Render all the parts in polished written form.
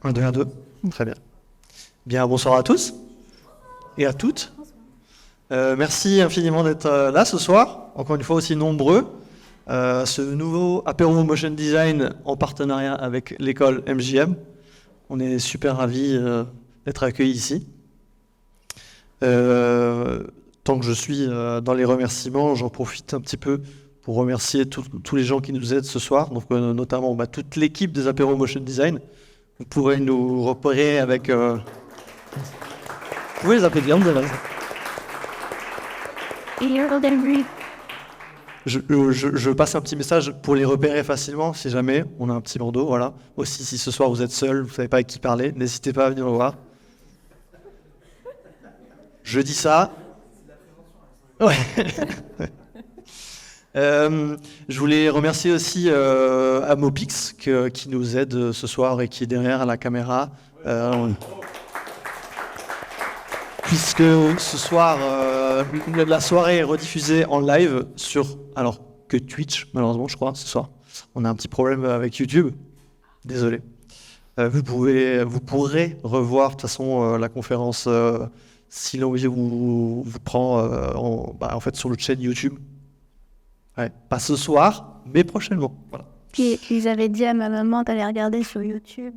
Un, deux, un, deux. Très bien. Bien, bonsoir à tous et à toutes. Merci infiniment d'être là ce soir, encore une fois aussi nombreux. Ce nouveau apéro motion design en partenariat avec l'école MJM. On est super ravis d'être accueillis ici. Tant que je suis dans les remerciements, j'en profite un petit peu pour remercier tous les gens qui nous aident ce soir, donc notamment toute l'équipe des apéros motion design. Vous pourrez nous repérer avec... Vous pouvez les applaudir, vous avez raison. Je passe un petit message pour les repérer facilement, si jamais on a un petit bandeau, voilà. Aussi, si ce soir vous êtes seul, vous ne savez pas avec qui parler, n'hésitez pas à venir me voir. Je dis ça. Ouais. Je voulais remercier aussi Amopix qui nous aide ce soir et qui est derrière la caméra. Puisque ce soir, la soirée est rediffusée en live alors que Twitch, malheureusement, je crois, ce soir. On a un petit problème avec YouTube. Désolé. Vous pourrez revoir, de toute façon, la conférence si l'envie vous prend en fait sur notre chaîne YouTube. Ouais, pas ce soir, mais prochainement. Voilà. Puis ils avaient dit à ma maman d'aller regarder sur YouTube.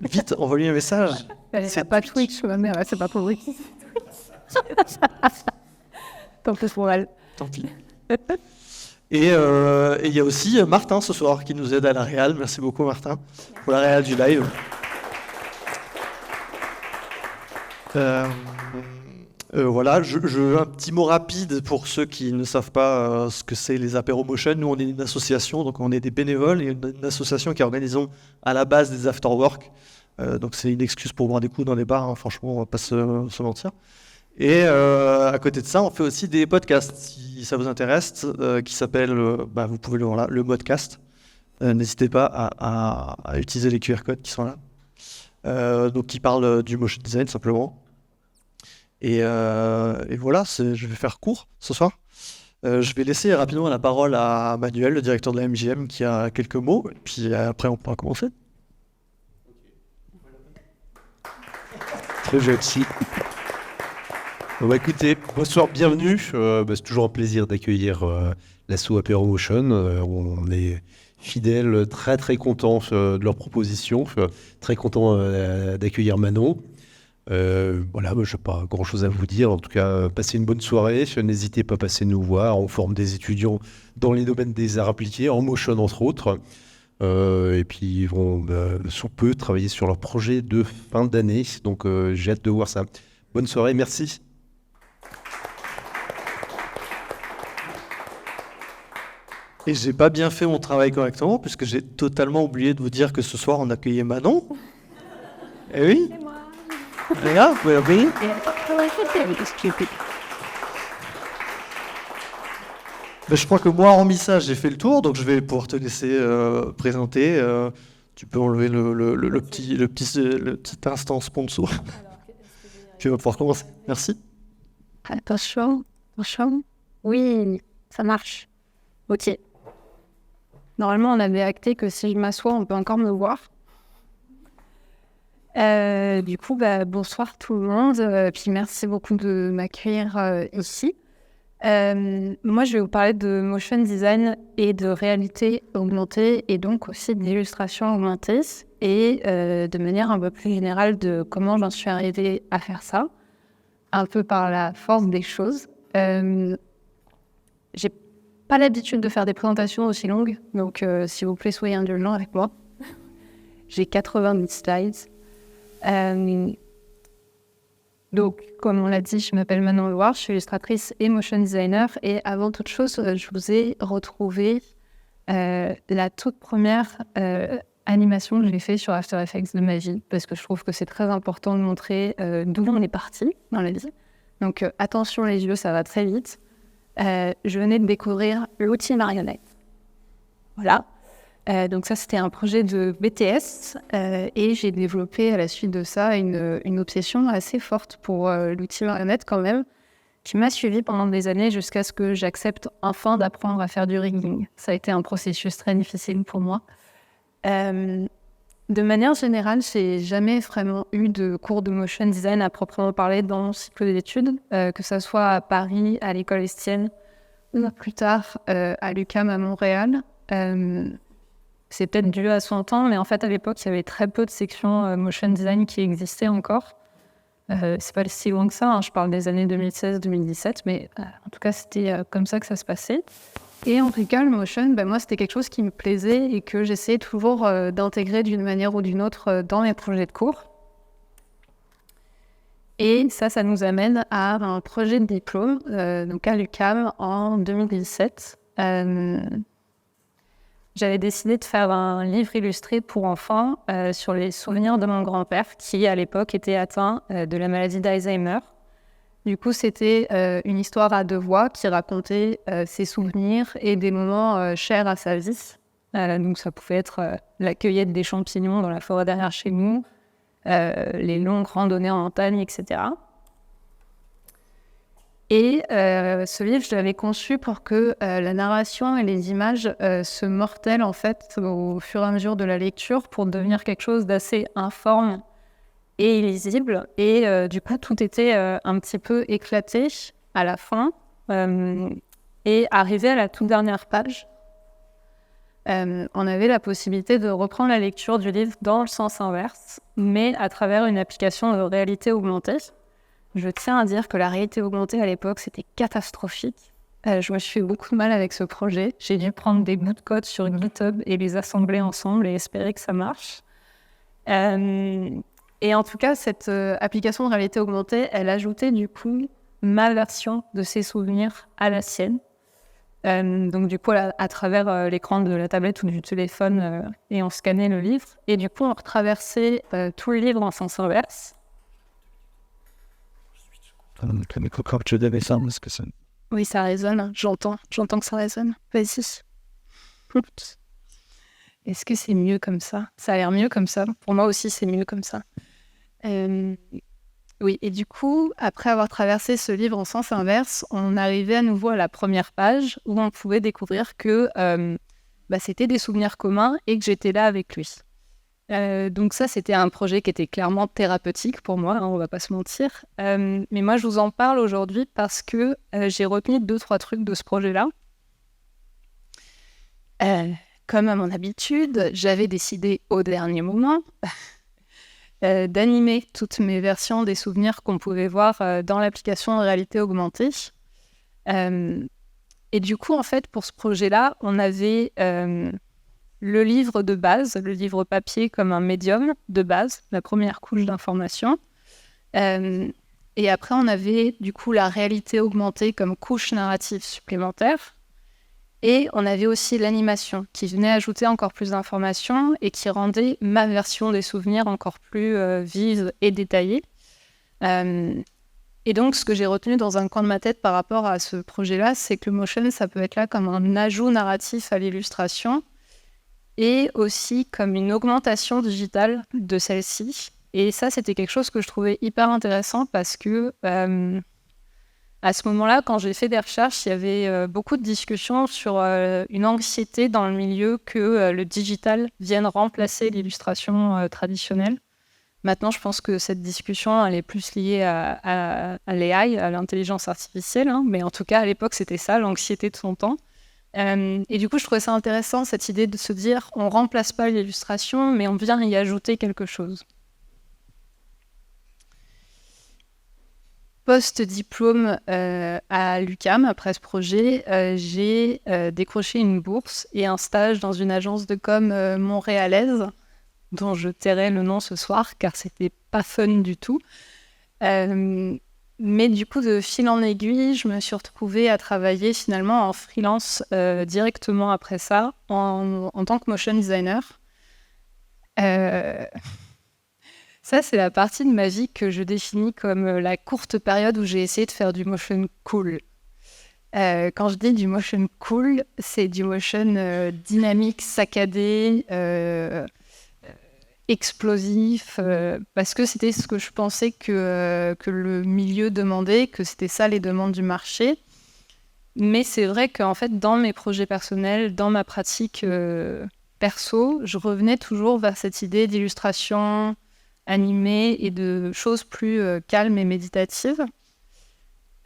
Vite, envoie-lui un message. C'est pas Twitch, ma mère, c'est pas pour lui. Tant pis pour elle. Tant pis. Et il y a aussi Martin ce soir qui nous aide à la réal. Merci beaucoup Martin pour la réal du live. Voilà, un petit mot rapide pour ceux qui ne savent pas ce que c'est les apéros motion. Nous, on est une association, donc on est des bénévoles, et une association qui organise à la base des after-work. Donc c'est une excuse pour boire des coups dans les bars, hein, franchement, on va pas se mentir. Et à côté de ça, on fait aussi des podcasts, si ça vous intéresse, qui s'appellent, vous pouvez le voir là, le Modcast. N'hésitez pas à utiliser les QR codes qui sont là. Donc qui parlent du motion design simplement. Et voilà, je vais faire court ce soir. Je vais laisser rapidement la parole à Manuel, le directeur de la MJM, qui a quelques mots, et puis après on pourra commencer. Très gentil. Écoutez, bonsoir, bienvenue. C'est toujours un plaisir d'accueillir l'asso Apéro Motion. On est fidèles, très très contents de leur proposition, très contents d'accueillir Manon. Voilà, je n'ai pas grand-chose à vous dire. En tout cas, passez une bonne soirée. N'hésitez pas à passer nous voir. On forme des étudiants dans les domaines des arts appliqués, en motion entre autres. Et puis, ils vont sous peu travailler sur leur projet de fin d'année. Donc, j'ai hâte de voir ça. Bonne soirée, merci. Et j'ai pas bien fait mon travail correctement, puisque j'ai totalement oublié de vous dire que ce soir, on accueillait Manon. Eh oui. C'est moi. Regarde, vous pouvez l'appeler. Je crois que moi, hormis ça, j'ai fait le tour, donc je vais pouvoir te laisser présenter. Tu peux enlever le petit instant sponsor. Tu vas pouvoir commencer. Merci. Attention. Oui, ça marche. Ok. Normalement, on avait acté que si je m'assois, on peut encore me voir. Du coup, bonsoir tout le monde. Puis merci beaucoup de m'accueillir ici. Moi, je vais vous parler de motion design et de réalité augmentée et donc aussi d'illustration augmentée et de manière un peu plus générale de comment j'en suis arrivée à faire ça, un peu par la force des choses. J'ai pas l'habitude de faire des présentations aussi longues, donc s'il vous plaît, soyez indulgents avec moi. J'ai 90 slides. Donc, comme on l'a dit, je m'appelle Manon Loire, je suis illustratrice et motion designer. Et avant toute chose, je vous ai retrouvé la toute première animation que j'ai faite sur After Effects de ma vie, parce que je trouve que c'est très important de montrer d'où on est parti dans la vie. Donc, attention les yeux, ça va très vite. Je venais de découvrir l'outil marionnette. Voilà. Donc ça, c'était un projet de BTS et j'ai développé à la suite de ça une obsession assez forte pour l'outil marionnette quand même, qui m'a suivie pendant des années jusqu'à ce que j'accepte enfin d'apprendre à faire du rigging. Ça a été un processus très difficile pour moi. De manière générale, j'ai jamais vraiment eu de cours de motion design à proprement parler dans mon cycle d'études, que ça soit à Paris, à l'école Estienne, ou plus tard à l'UQAM à Montréal. C'est peut-être dû à son temps, mais en fait, à l'époque, il y avait très peu de sections motion design qui existaient encore. C'est pas si loin que ça, hein, je parle des années 2016-2017, mais en tout cas, c'était comme ça que ça se passait. Et en tout cas, le motion, moi, c'était quelque chose qui me plaisait et que j'essayais toujours d'intégrer d'une manière ou d'une autre dans mes projets de cours. Et ça nous amène à un projet de diplôme, donc à l'UQAM en 2017. J'avais décidé de faire un livre illustré pour enfants sur les souvenirs de mon grand-père qui, à l'époque, était atteint de la maladie d'Alzheimer. Du coup, c'était une histoire à deux voix qui racontait ses souvenirs et des moments chers à sa vie. Donc, ça pouvait être la cueillette des champignons dans la forêt derrière chez nous, les longues randonnées en montagne, etc. Et ce livre, je l'avais conçu pour que la narration et les images se mortellent en fait au fur et à mesure de la lecture pour devenir quelque chose d'assez informe et illisible. Et du coup, tout était un petit peu éclaté à la fin. Et arrivé à la toute dernière page, on avait la possibilité de reprendre la lecture du livre dans le sens inverse, mais à travers une application de réalité augmentée. Je tiens à dire que la réalité augmentée à l'époque, c'était catastrophique. Je me suis fait beaucoup de mal avec ce projet. J'ai dû prendre des bouts de code sur GitHub et les assembler ensemble et espérer que ça marche. Et en tout cas, cette application de réalité augmentée, elle ajoutait du coup ma version de ses souvenirs à la sienne. Donc du coup, à travers l'écran de la tablette ou du téléphone, et on scannait le livre. Et du coup, on retraversait tout le livre en sens inverse. Oui, ça résonne, j'entends que ça résonne. Vas-y. Est-ce que c'est mieux comme ça ? Ça a l'air mieux comme ça. Pour moi aussi, c'est mieux comme ça. Oui, et du coup, après avoir traversé ce livre en sens inverse, on arrivait à nouveau à la première page où on pouvait découvrir que c'était des souvenirs communs et que j'étais là avec lui. Donc ça, c'était un projet qui était clairement thérapeutique pour moi, hein, on va pas se mentir. Mais moi, je vous en parle aujourd'hui parce que j'ai retenu 2-3 trucs de ce projet-là. Comme à mon habitude, j'avais décidé au dernier moment d'animer toutes mes versions des souvenirs qu'on pouvait voir dans l'application de réalité augmentée. Et du coup, en fait, pour ce projet-là, on avait le livre de base, le livre papier comme un médium de base, la première couche d'information. Et après, on avait du coup la réalité augmentée comme couche narrative supplémentaire. Et on avait aussi l'animation qui venait ajouter encore plus d'informations et qui rendait ma version des souvenirs encore plus vive et détaillée. Et donc, ce que j'ai retenu dans un coin de ma tête par rapport à ce projet-là, c'est que le motion, ça peut être là comme un ajout narratif à l'illustration et aussi comme une augmentation digitale de celle-ci. Et ça, c'était quelque chose que je trouvais hyper intéressant parce que à ce moment-là, quand j'ai fait des recherches, il y avait beaucoup de discussions sur une anxiété dans le milieu que le digital vienne remplacer l'illustration traditionnelle. Maintenant, je pense que cette discussion, elle est plus liée à l'AI, à l'intelligence artificielle, hein, mais en tout cas, à l'époque, c'était ça, l'anxiété de son temps. Et du coup, je trouvais ça intéressant, cette idée de se dire, on ne remplace pas l'illustration, mais on vient y ajouter quelque chose. Post-diplôme à l'UQAM, après ce projet, j'ai décroché une bourse et un stage dans une agence de com montréalaise, dont je tairai le nom ce soir, car c'était pas fun du tout. Mais du coup, de fil en aiguille, je me suis retrouvée à travailler finalement en freelance directement après ça, en tant que motion designer. Ça, c'est la partie de ma vie que je définis comme la courte période où j'ai essayé de faire du motion cool. Quand je dis du motion cool, c'est du motion dynamique, saccadé, explosif, parce que c'était ce que je pensais que le milieu demandait, que c'était ça les demandes du marché. Mais c'est vrai qu'en fait, dans mes projets personnels, dans ma pratique perso, je revenais toujours vers cette idée d'illustration animée et de choses plus calmes et méditatives.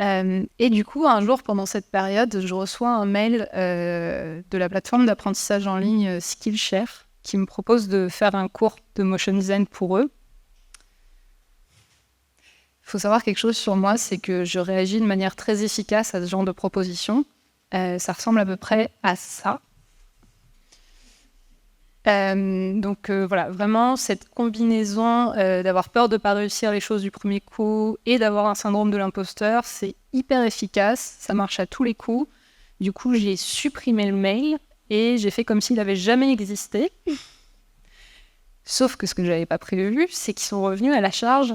Et du coup, un jour, pendant cette période, je reçois un mail de la plateforme d'apprentissage en ligne Skillshare qui me propose de faire un cours de motion design pour eux. Il faut savoir quelque chose sur moi, c'est que je réagis de manière très efficace à ce genre de proposition. Ça ressemble à peu près à ça. Donc voilà, vraiment cette combinaison d'avoir peur de ne pas réussir les choses du premier coup et d'avoir un syndrome de l'imposteur, c'est hyper efficace, ça marche à tous les coups. Du coup, j'ai supprimé le mail et j'ai fait comme s'il n'avait jamais existé. Sauf que ce que je n'avais pas prévu, c'est qu'ils sont revenus à la charge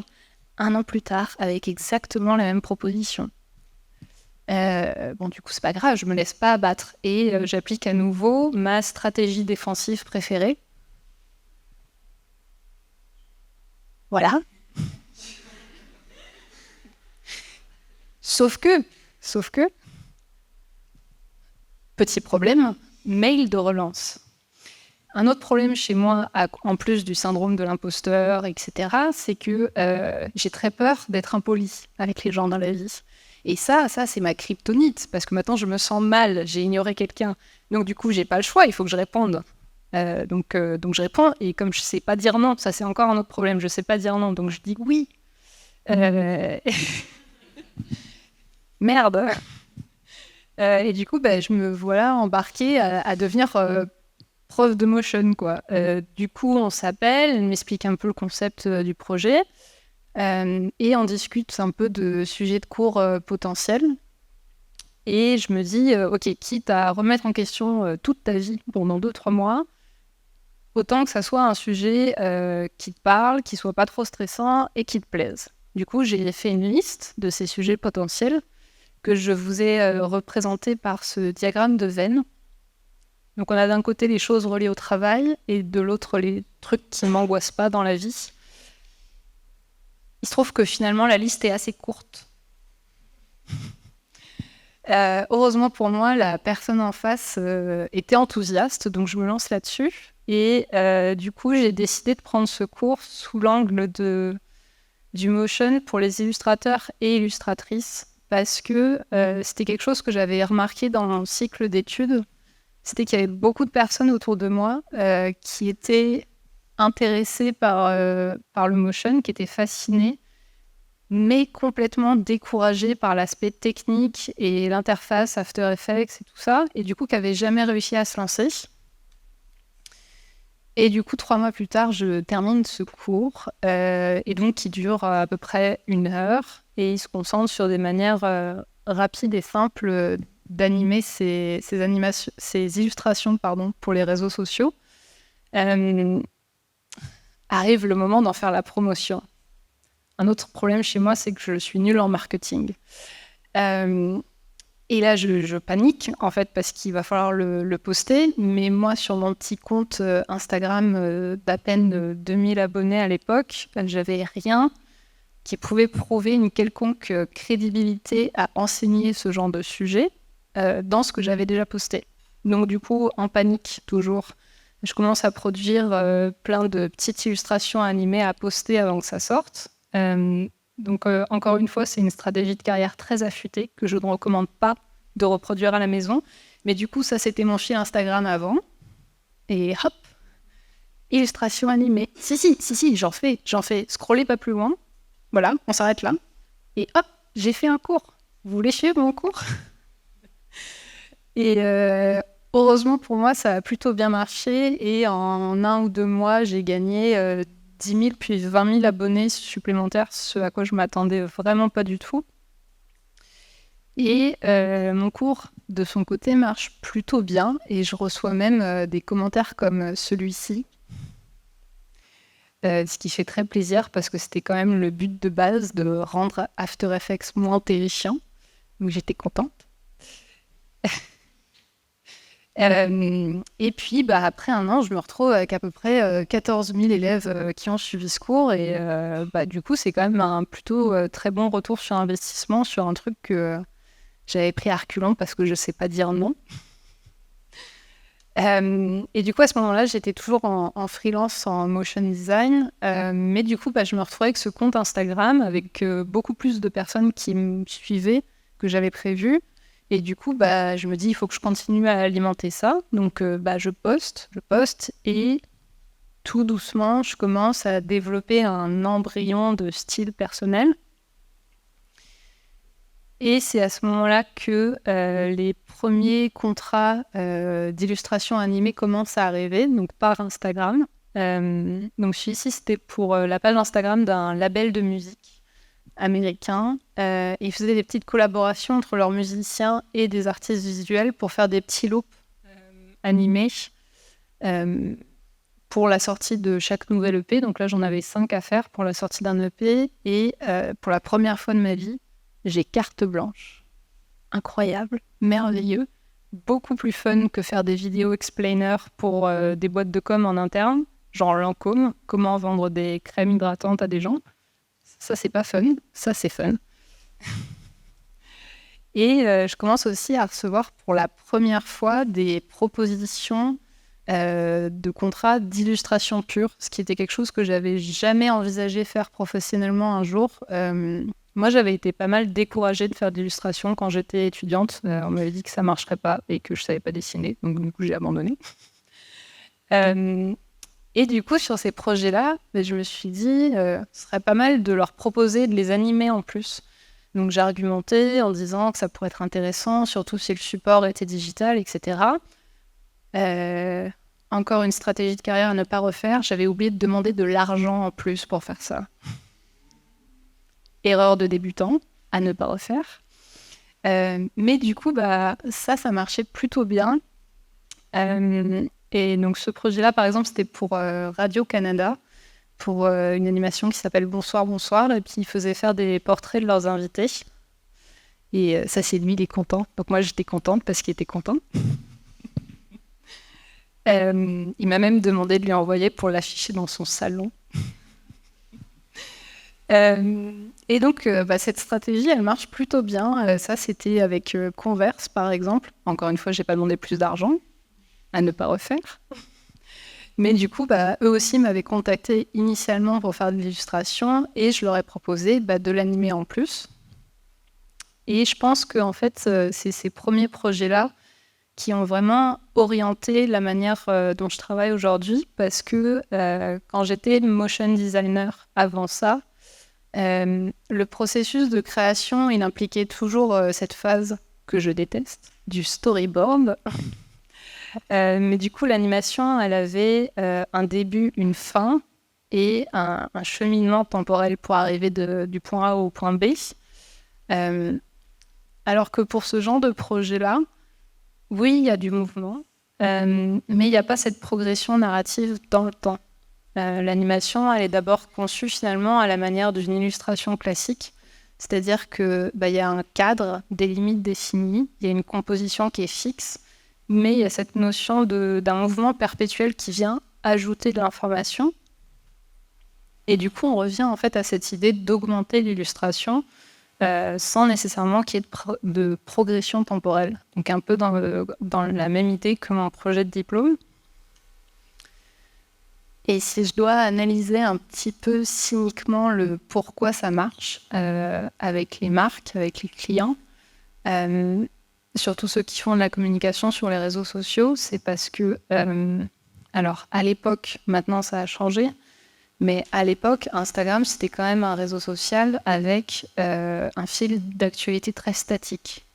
1 an plus tard avec exactement la même proposition. Du coup, c'est pas grave, je me laisse pas abattre. Et j'applique à nouveau ma stratégie défensive préférée. Voilà. Sauf que, petit problème, mail de relance. Un autre problème chez moi, en plus du syndrome de l'imposteur, etc., c'est que j'ai très peur d'être impolie avec les gens dans la vie. Et ça, c'est ma kryptonite, parce que maintenant, je me sens mal, j'ai ignoré quelqu'un. Donc, du coup, j'ai pas le choix, il faut que je réponde. Donc, je réponds, et comme je sais pas dire non, ça, c'est encore un autre problème, je sais pas dire non, donc je dis oui. Merde. Et du coup, je me voilà embarquée à devenir prof de motion, quoi. Du coup, on s'appelle, elle m'explique un peu le concept du projet. Et on discute un peu de sujets de cours potentiels. Et je me dis, ok, quitte à remettre en question toute ta vie pendant 2-3 mois, autant que ça soit un sujet qui te parle, qui soit pas trop stressant et qui te plaise. Du coup, j'ai fait une liste de ces sujets potentiels que je vous ai représentés par ce diagramme de Venn. Donc on a d'un côté les choses reliées au travail et de l'autre les trucs qui ne m'angoissent pas dans la vie. Il se trouve que finalement, la liste est assez courte. Heureusement pour moi, la personne en face était enthousiaste, donc je me lance là-dessus. Et du coup, j'ai décidé de prendre ce cours sous l'angle du motion pour les illustrateurs et illustratrices, parce que c'était quelque chose que j'avais remarqué dans mon cycle d'études. C'était qu'il y avait beaucoup de personnes autour de moi qui étaient intéressés par le motion, qui étaient fascinés, mais complètement découragés par l'aspect technique et l'interface After Effects et tout ça, et du coup qui n'avaient jamais réussi à se lancer. Et du coup, 3 mois plus tard, je termine ce cours, et donc qui dure à peu près 1 heure, et il se concentre sur des manières rapides et simples d'animer ces illustrations pour les réseaux sociaux. Arrive le moment d'en faire la promotion. Un autre problème chez moi, c'est que je suis nulle en marketing. Et là, je panique, en fait, parce qu'il va falloir le poster. Mais moi, sur mon petit compte Instagram d'à peine 2000 abonnés à l'époque, j'avais rien qui pouvait prouver une quelconque crédibilité à enseigner ce genre de sujet dans ce que j'avais déjà posté. Donc, du coup, en panique, toujours. Je commence à produire plein de petites illustrations animées à poster avant que ça sorte. Donc, encore une fois, c'est une stratégie de carrière très affûtée que je ne recommande pas de reproduire à la maison. Mais du coup, ça, c'était mon fil Instagram avant. Et hop, illustration animée. Si, j'en fais. Scrollez pas plus loin. Voilà, on s'arrête là. Et hop, j'ai fait un cours. Vous voulez suivre mon cours? Et heureusement pour moi, ça a plutôt bien marché. Et en 1 ou 2 mois, j'ai gagné 10 000 puis 20 000 abonnés supplémentaires, ce à quoi je m'attendais vraiment pas du tout. Et mon cours, de son côté, marche plutôt bien. Et je reçois même des commentaires comme celui-ci. Ce qui fait très plaisir parce que c'était quand même le but de base de rendre After Effects moins terrifiant. Donc j'étais contente. Et puis, après 1 an, je me retrouve avec à peu près 14 000 élèves qui ont suivi ce cours. Et du coup, c'est quand même un plutôt très bon retour sur investissement sur un truc que j'avais pris à reculons parce que je ne sais pas dire non. Et du coup, à ce moment-là, j'étais toujours en freelance en motion design. Mais du coup, je me retrouvais avec ce compte Instagram avec beaucoup plus de personnes qui me suivaient que j'avais prévu. Et du coup, je me dis, il faut que je continue à alimenter ça. Donc, je poste. Et tout doucement, je commence à développer un embryon de style personnel. Et c'est à ce moment-là que les premiers contrats d'illustration animée commencent à arriver, donc par Instagram. Donc celui-ci, c'était pour la page Instagram d'un label de musique américain. Ils faisaient des petites collaborations entre leurs musiciens et des artistes visuels pour faire des petits loops animés pour la sortie de chaque nouvelle EP. Donc là, j'en avais 5 à faire pour la sortie d'un EP. Et pour la première fois de ma vie, j'ai carte blanche. Incroyable, merveilleux, beaucoup plus fun que faire des vidéos explainer pour des boîtes de com en interne, genre Lancôme, comment vendre des crèmes hydratantes à des gens. Ça, c'est pas fun, ça, c'est fun. Et je commence aussi à recevoir pour la première fois des propositions de contrats d'illustration pure, ce qui était quelque chose que j'avais jamais envisagé faire professionnellement un jour. Moi, j'avais été pas mal découragée de faire de l'illustration quand j'étais étudiante. On m'avait dit que ça marcherait pas et que je savais pas dessiner, donc du coup, j'ai abandonné. Et du coup, sur ces projets-là, je me suis dit, ce serait pas mal de leur proposer de les animer en plus. Donc, j'ai argumenté en disant que ça pourrait être intéressant, surtout si le support était digital, etc. Encore une stratégie de carrière à ne pas refaire. J'avais oublié de demander de l'argent en plus pour faire ça. Erreur de débutant, à ne pas refaire. Mais du coup, ça marchait plutôt bien. Et donc, ce projet-là, par exemple, c'était pour Radio-Canada, pour une animation qui s'appelle Bonsoir, Bonsoir. Et puis, ils faisaient faire des portraits de leurs invités. Et ça, c'est lui, il est content. Donc, moi, j'étais contente parce qu'il était content. Il m'a même demandé de lui envoyer pour l'afficher dans son salon. Et donc, cette stratégie, elle marche plutôt bien. Ça, c'était avec Converse, par exemple. Encore une fois, j'ai pas demandé plus d'argent, à ne pas refaire. Mais du coup, eux aussi m'avaient contacté initialement pour faire de l'illustration et je leur ai proposé de l'animer en plus. Et je pense que en fait, c'est ces premiers projets-là qui ont vraiment orienté la manière dont je travaille aujourd'hui, parce que quand j'étais motion designer avant ça, le processus de création, il impliquait toujours cette phase que je déteste, du storyboard. Mais du coup, l'animation, elle avait un début, une fin et un cheminement temporel pour arriver du point A au point B. Alors que pour ce genre de projet-là, oui, il y a du mouvement, mais il n'y a pas cette progression narrative dans le temps. L'animation, elle est d'abord conçue finalement à la manière d'une illustration classique, c'est-à-dire qu'il y a un cadre, des limites définies, il y a une composition qui est fixe, mais il y a cette notion d'un mouvement perpétuel qui vient ajouter de l'information. Et du coup, on revient en fait à cette idée d'augmenter l'illustration sans nécessairement qu'il y ait de progression temporelle. Donc un peu dans la même idée que mon projet de diplôme. Et si je dois analyser un petit peu cyniquement le pourquoi ça marche avec les marques, avec les clients, surtout ceux qui font de la communication sur les réseaux sociaux, c'est parce que, alors à l'époque, maintenant ça a changé, mais à l'époque, Instagram, c'était quand même un réseau social avec un fil d'actualité très statique.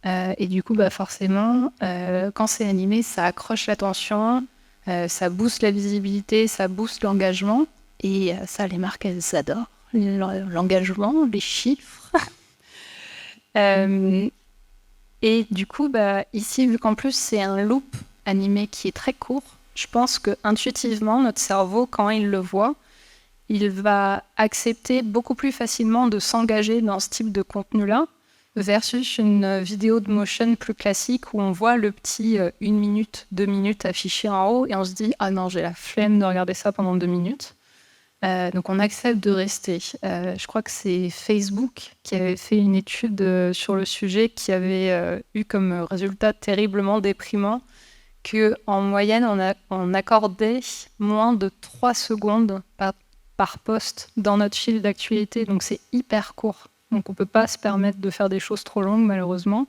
Et du coup, forcément, quand c'est animé, ça accroche l'attention, ça booste la visibilité, ça booste l'engagement. Et ça, les marques, elles adorent l'engagement, les chiffres. Et du coup, ici, vu qu'en plus, c'est un loop animé qui est très court, je pense que intuitivement, notre cerveau, quand il le voit, il va accepter beaucoup plus facilement de s'engager dans ce type de contenu-là versus une vidéo de motion plus classique où on voit le petit 1 minute, 2 minutes affiché en haut et on se dit « Ah non, j'ai la flemme de regarder ça pendant 2 minutes ». Donc on accepte de rester. Je crois que c'est Facebook qui avait fait une étude sur le sujet qui avait eu comme résultat terriblement déprimant qu'en moyenne, on accordait moins de 3 secondes par post dans notre fil d'actualité. Donc, c'est hyper court. Donc, on ne peut pas se permettre de faire des choses trop longues, malheureusement.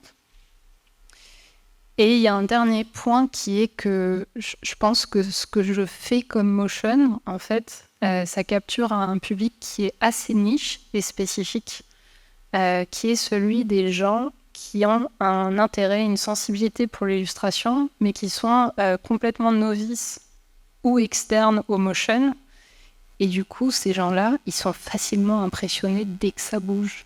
Et il y a un dernier point qui est que je pense que ce que je fais comme motion, en fait, ça capture un public qui est assez niche et spécifique, qui est celui des gens qui ont un intérêt, une sensibilité pour l'illustration, mais qui sont complètement novices ou externes au motion. Et du coup, ces gens-là, ils sont facilement impressionnés dès que ça bouge.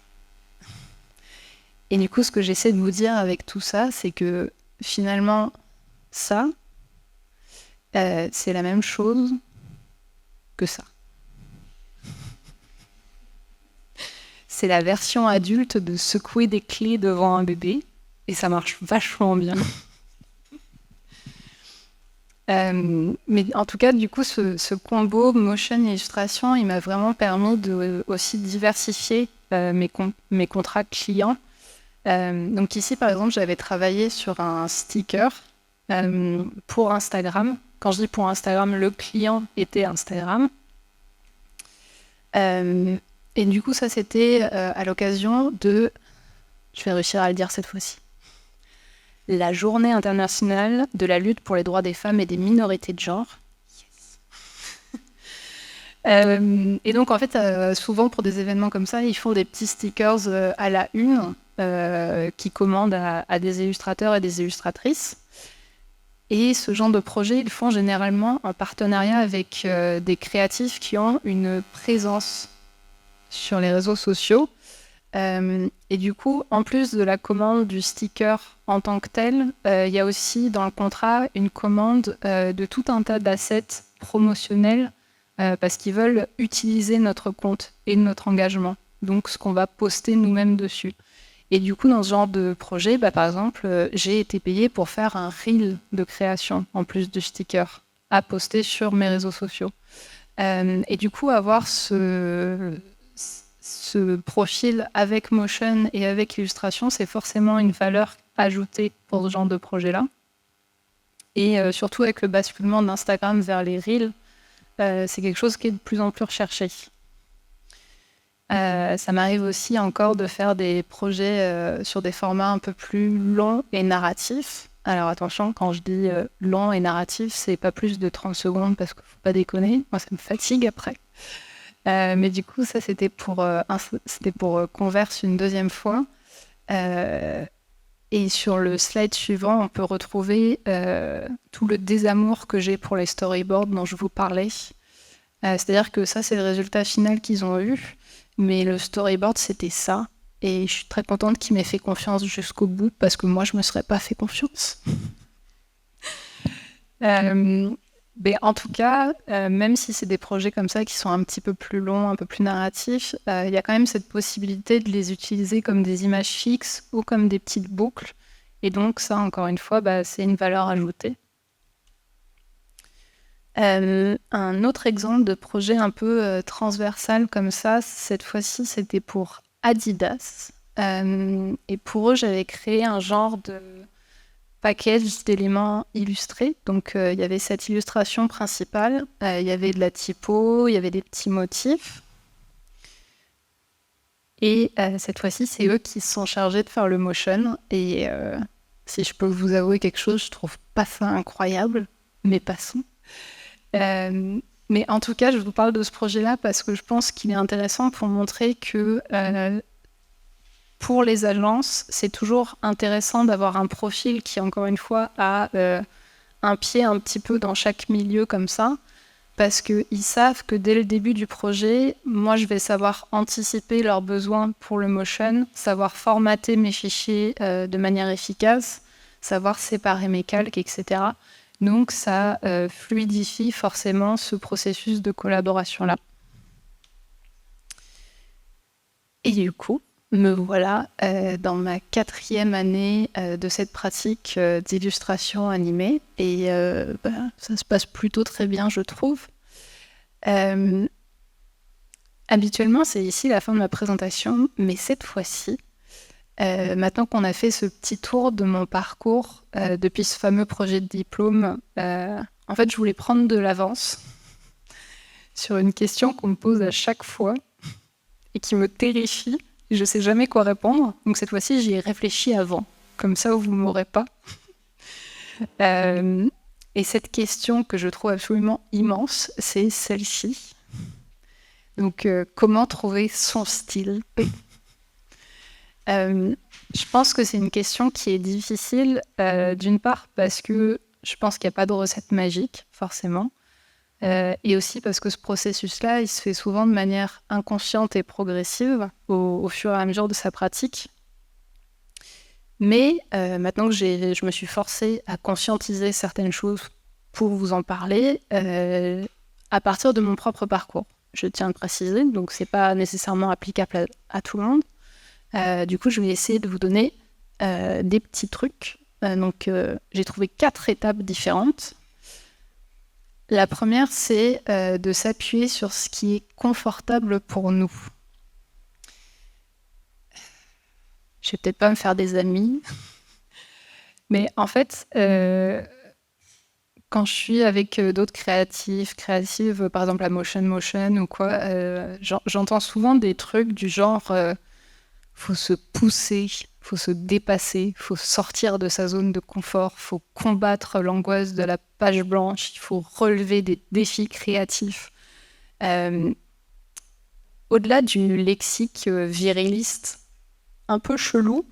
Et du coup, ce que j'essaie de vous dire avec tout ça, c'est que finalement, ça, c'est la même chose que ça. C'est la version adulte de secouer des clés devant un bébé, et ça marche vachement bien. Mais en tout cas, du coup, ce combo motion et illustration, il m'a vraiment permis de aussi diversifier mes contrats clients. Donc ici, par exemple, j'avais travaillé sur un sticker pour Instagram. Quand je dis pour Instagram, le client était Instagram. Et du coup, ça, c'était à l'occasion de... Je vais réussir à le dire cette fois-ci. La Journée internationale de la lutte pour les droits des femmes et des minorités de genre. Yes. Et donc, en fait, souvent, pour des événements comme ça, ils font des petits stickers à la une qui commandent à des illustrateurs et des illustratrices. Et ce genre de projet, ils font généralement en partenariat avec des créatifs qui ont une présence sur les réseaux sociaux. Et du coup, en plus de la commande du sticker en tant que tel, il y a aussi dans le contrat une commande de tout un tas d'assets promotionnels parce qu'ils veulent utiliser notre compte et notre engagement, donc ce qu'on va poster nous-mêmes dessus. Et du coup, dans ce genre de projet, par exemple, j'ai été payée pour faire un reel de création, en plus du sticker, à poster sur mes réseaux sociaux. Et du coup, avoir ce profil avec motion et avec illustration, c'est forcément une valeur ajoutée pour ce genre de projet-là. Et surtout avec le basculement d'Instagram vers les reels, c'est quelque chose qui est de plus en plus recherché. Ça m'arrive aussi encore de faire des projets sur des formats un peu plus longs et narratifs. Alors attention, quand je dis long et narratif, c'est pas plus de 30 secondes parce qu'il faut pas déconner. Moi, ça me fatigue après. Mais du coup, ça, c'était pour Converse une deuxième fois. Et sur le slide suivant, on peut retrouver tout le désamour que j'ai pour les storyboards dont je vous parlais. C'est-à-dire que ça, c'est le résultat final qu'ils ont eu. Mais le storyboard, c'était ça. Et je suis très contente qu'ils m'aient fait confiance jusqu'au bout, parce que moi, je ne me serais pas fait confiance. Mais en tout cas, même si c'est des projets comme ça qui sont un petit peu plus longs, un peu plus narratifs, il y a quand même cette possibilité de les utiliser comme des images fixes ou comme des petites boucles. Et donc ça, encore une fois, c'est une valeur ajoutée. Un autre exemple de projet un peu transversal comme ça, cette fois-ci, c'était pour Adidas. Et pour eux, j'avais créé un genre de package d'éléments illustrés. Donc, il y avait cette illustration principale, il y avait de la typo, il y avait des petits motifs. Et cette fois-ci, c'est eux qui se sont chargés de faire le motion. Et si je peux vous avouer quelque chose, je trouve pas ça incroyable, mais passons. Mais en tout cas, je vous parle de ce projet-là parce que je pense qu'il est intéressant pour montrer que pour les agences, c'est toujours intéressant d'avoir un profil qui, encore une fois, a un pied un petit peu dans chaque milieu comme ça, parce qu'ils savent que dès le début du projet, moi, je vais savoir anticiper leurs besoins pour le motion, savoir formater mes fichiers de manière efficace, savoir séparer mes calques, etc. Donc, ça fluidifie forcément ce processus de collaboration-là. Et du coup, me voilà dans ma 4e année de cette pratique d'illustration animée. Et ça se passe plutôt très bien, je trouve. Habituellement, c'est ici la fin de ma présentation, mais cette fois-ci, Maintenant qu'on a fait ce petit tour de mon parcours depuis ce fameux projet de diplôme, en fait, je voulais prendre de l'avance sur une question qu'on me pose à chaque fois et qui me terrifie. Je ne sais jamais quoi répondre. Donc cette fois-ci, j'y ai réfléchi avant. Comme ça, vous ne m'aurez pas. Et cette question que je trouve absolument immense, c'est celle-ci. Donc, comment trouver son style ? Je pense que c'est une question qui est difficile, d'une part parce que je pense qu'il n'y a pas de recette magique, forcément, et aussi parce que ce processus-là, il se fait souvent de manière inconsciente et progressive au fur et à mesure de sa pratique. Mais maintenant que je me suis forcée à conscientiser certaines choses pour vous en parler, à partir de mon propre parcours. Je tiens à le préciser, donc c'est pas nécessairement applicable à tout le monde. Du coup, je vais essayer de vous donner des petits trucs. J'ai trouvé 4 étapes différentes. La première, c'est de s'appuyer sur ce qui est confortable pour nous. Je vais peut-être pas me faire des amis, mais en fait, quand je suis avec d'autres créatives, par exemple la Motion ou quoi, j'entends souvent des trucs du genre faut se pousser, faut se dépasser, faut sortir de sa zone de confort, faut combattre l'angoisse de la page blanche, il faut relever des défis créatifs. Au-delà du lexique viriliste un peu chelou,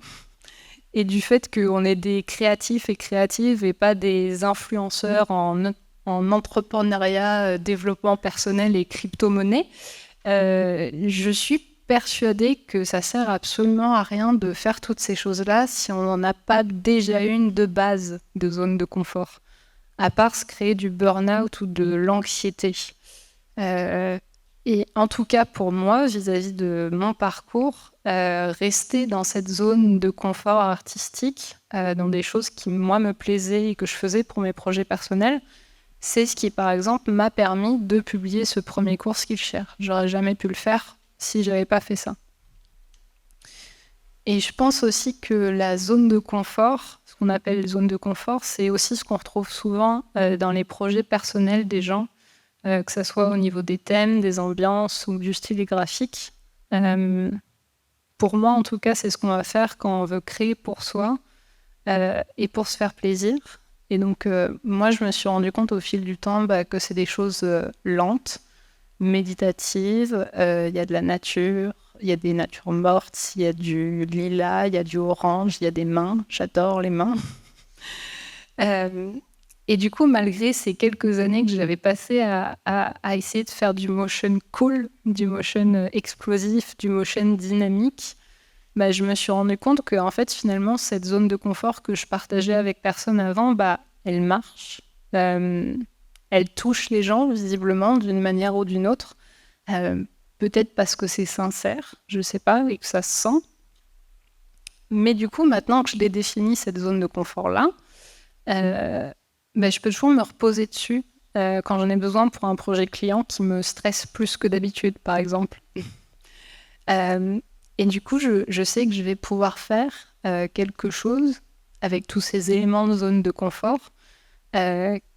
et du fait qu'on est des créatifs et créatives et pas des influenceurs en entrepreneuriat, développement personnel et crypto-monnaie, je suis persuadée que ça sert absolument à rien de faire toutes ces choses-là si on n'en a pas déjà une de base de zone de confort, à part se créer du burn-out ou de l'anxiété. Et en tout cas pour moi, vis-à-vis de mon parcours, rester dans cette zone de confort artistique, dans des choses qui moi me plaisaient et que je faisais pour mes projets personnels, c'est ce qui par exemple m'a permis de publier ce premier cours Skillshare. J'aurais jamais pu le faire si j'avais pas fait ça. Et je pense aussi que la zone de confort, ce qu'on appelle zone de confort, c'est aussi ce qu'on retrouve souvent dans les projets personnels des gens, que ce soit au niveau des thèmes, des ambiances ou du style graphique. Pour moi, en tout cas, c'est ce qu'on va faire quand on veut créer pour soi et pour se faire plaisir. Et donc, moi, je me suis rendu compte au fil du temps que c'est des choses lentes, méditatives. Il y a de la nature, il y a des natures mortes, il y a du lilas, il y a du orange, il y a des mains. J'adore les mains. Et du coup, malgré ces quelques années que j'avais passées à essayer de faire du motion cool, du motion explosif, du motion dynamique, je me suis rendu compte que en fait, finalement, cette zone de confort que je partageais avec personne avant, elle marche. Elle touche les gens, visiblement, d'une manière ou d'une autre. Peut-être parce que c'est sincère, je sais pas, et que ça se sent. Mais du coup, maintenant que je l'ai défini, cette zone de confort-là, je peux toujours me reposer dessus quand j'en ai besoin pour un projet client qui me stresse plus que d'habitude, par exemple. Et du coup, je sais que je vais pouvoir faire quelque chose avec tous ces éléments de zone de confort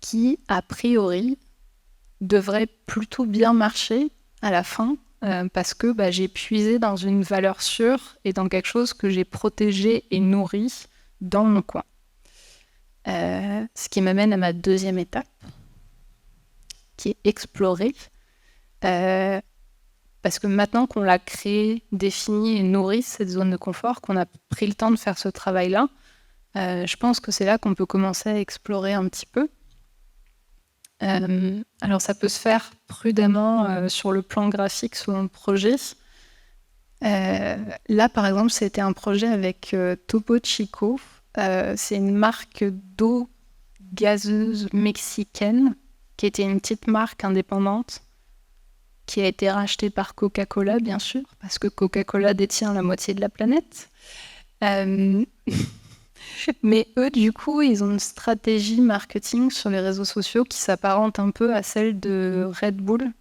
qui, a priori, devrait plutôt bien marcher à la fin parce que j'ai puisé dans une valeur sûre et dans quelque chose que j'ai protégé et nourri dans mon coin. Ce qui m'amène à ma deuxième étape, qui est explorer. Parce que maintenant qu'on l'a créée, définie et nourrie, cette zone de confort, qu'on a pris le temps de faire ce travail-là, je pense que c'est là qu'on peut commencer à explorer un petit peu. Alors ça peut se faire prudemment sur le plan graphique selon le projet. Là, par exemple, c'était un projet avec Topo Chico. C'est une marque d'eau gazeuse mexicaine qui était une petite marque indépendante qui a été rachetée par Coca-Cola, bien sûr, parce que Coca-Cola détient la moitié de la planète. Mais eux, du coup, ils ont une stratégie marketing sur les réseaux sociaux qui s'apparente un peu à celle de Red Bull,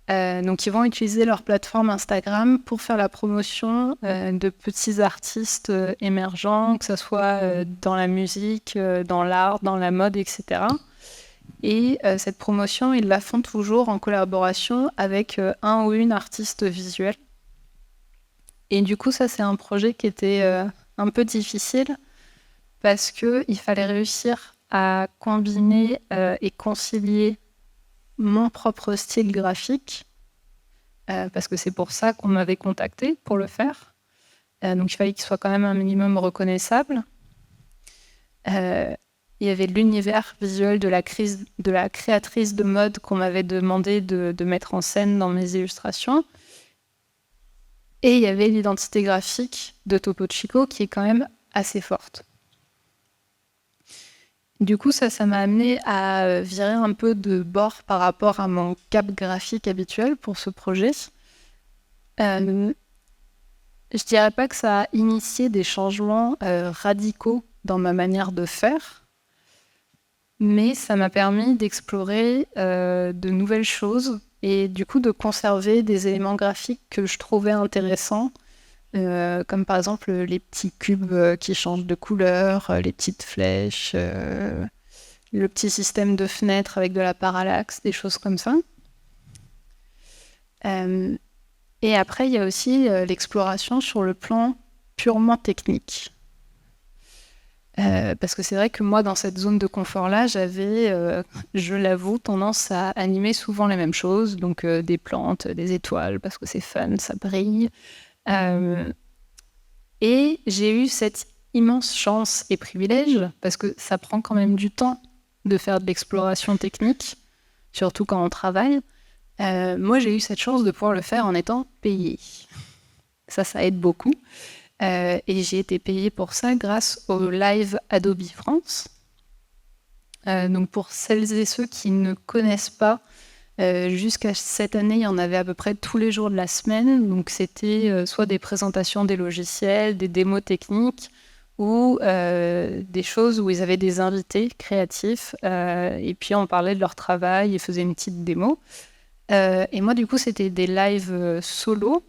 Donc, ils vont utiliser leur plateforme Instagram pour faire la promotion de petits artistes émergents, que ce soit dans la musique, dans l'art, dans la mode, etc. Et cette promotion, ils la font toujours en collaboration avec un ou une artiste visuelle. Et du coup, ça, c'est un projet qui était un peu difficile parce qu'il fallait réussir à combiner et concilier mon propre style graphique, parce que c'est pour ça qu'on m'avait contacté pour le faire. Donc il fallait qu'il soit quand même un minimum reconnaissable. Il y avait l'univers visuel de la créatrice de mode qu'on m'avait demandé de mettre en scène dans mes illustrations. Et il y avait l'identité graphique de Topo Chico qui est quand même assez forte. Du coup, ça m'a amené à virer un peu de bord par rapport à mon cap graphique habituel pour ce projet. Je dirais pas que ça a initié des changements radicaux dans ma manière de faire, mais ça m'a permis d'explorer de nouvelles choses et du coup de conserver des éléments graphiques que je trouvais intéressants, comme par exemple les petits cubes qui changent de couleur, les petites flèches, le petit système de fenêtres avec de la parallaxe, des choses comme ça. Et après, il y a aussi l'exploration sur le plan purement technique. Parce que c'est vrai que moi, dans cette zone de confort-là, j'avais, je l'avoue, tendance à animer souvent les mêmes choses, donc des plantes, des étoiles, parce que c'est fun, ça brille. Et j'ai eu cette immense chance et privilège, parce que ça prend quand même du temps de faire de l'exploration technique, surtout quand on travaille. Moi, j'ai eu cette chance de pouvoir le faire en étant payée. Ça aide beaucoup. Et j'ai été payée pour ça grâce au Live Adobe France. Donc pour celles et ceux qui ne connaissent pas, jusqu'à cette année, il y en avait à peu près tous les jours de la semaine. Donc c'était soit des présentations des logiciels, des démos techniques, ou des choses où ils avaient des invités créatifs. Et puis on parlait de leur travail, ils faisaient une petite démo. Et moi, du coup, c'était des lives solo.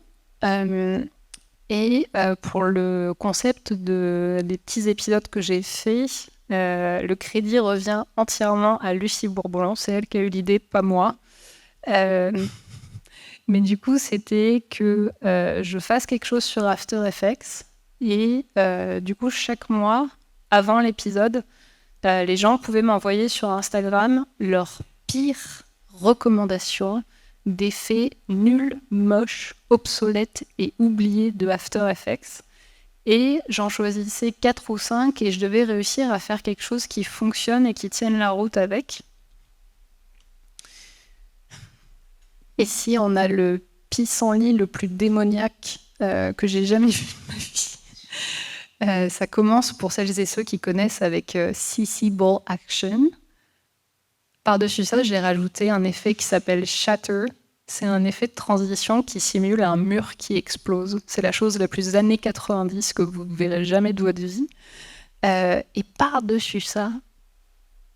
Et pour le concept des petits épisodes que j'ai faits, le crédit revient entièrement à Lucie Bourboulon. C'est elle qui a eu l'idée, pas moi. Mais du coup, c'était que je fasse quelque chose sur After Effects. Et du coup, chaque mois, avant l'épisode, les gens pouvaient m'envoyer sur Instagram leurs pires recommandations d'effets nuls, moches, obsolètes et oubliés de After Effects. Et j'en choisissais 4 ou 5 et je devais réussir à faire quelque chose qui fonctionne et qui tienne la route avec. Et si on a le pissenlit le plus démoniaque que j'ai jamais vu de ma vie, ça commence pour celles et ceux qui connaissent avec CC Ball Action. Par-dessus ça, j'ai rajouté un effet qui s'appelle Shatter. C'est un effet de transition qui simule un mur qui explose. C'est la chose la plus années 90 que vous ne verrez jamais de votre vie. Et par-dessus ça,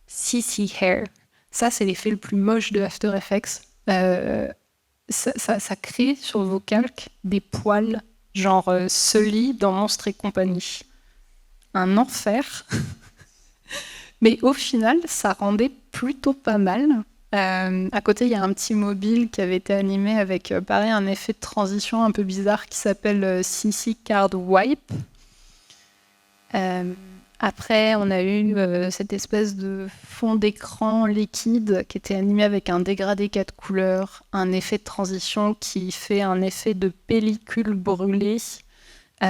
CC Hair. Ça, c'est l'effet le plus moche de After Effects. Ça crée sur vos calques des poils, genre Sully dans Monstres et compagnie. Un enfer. Mais au final, ça rendait plutôt pas mal. À côté, il y a un petit mobile qui avait été animé avec, pareil, un effet de transition un peu bizarre qui s'appelle CC Card Wipe. Après, on a eu cette espèce de fond d'écran liquide qui était animé avec un dégradé 4 couleurs, un effet de transition qui fait un effet de pellicule brûlée et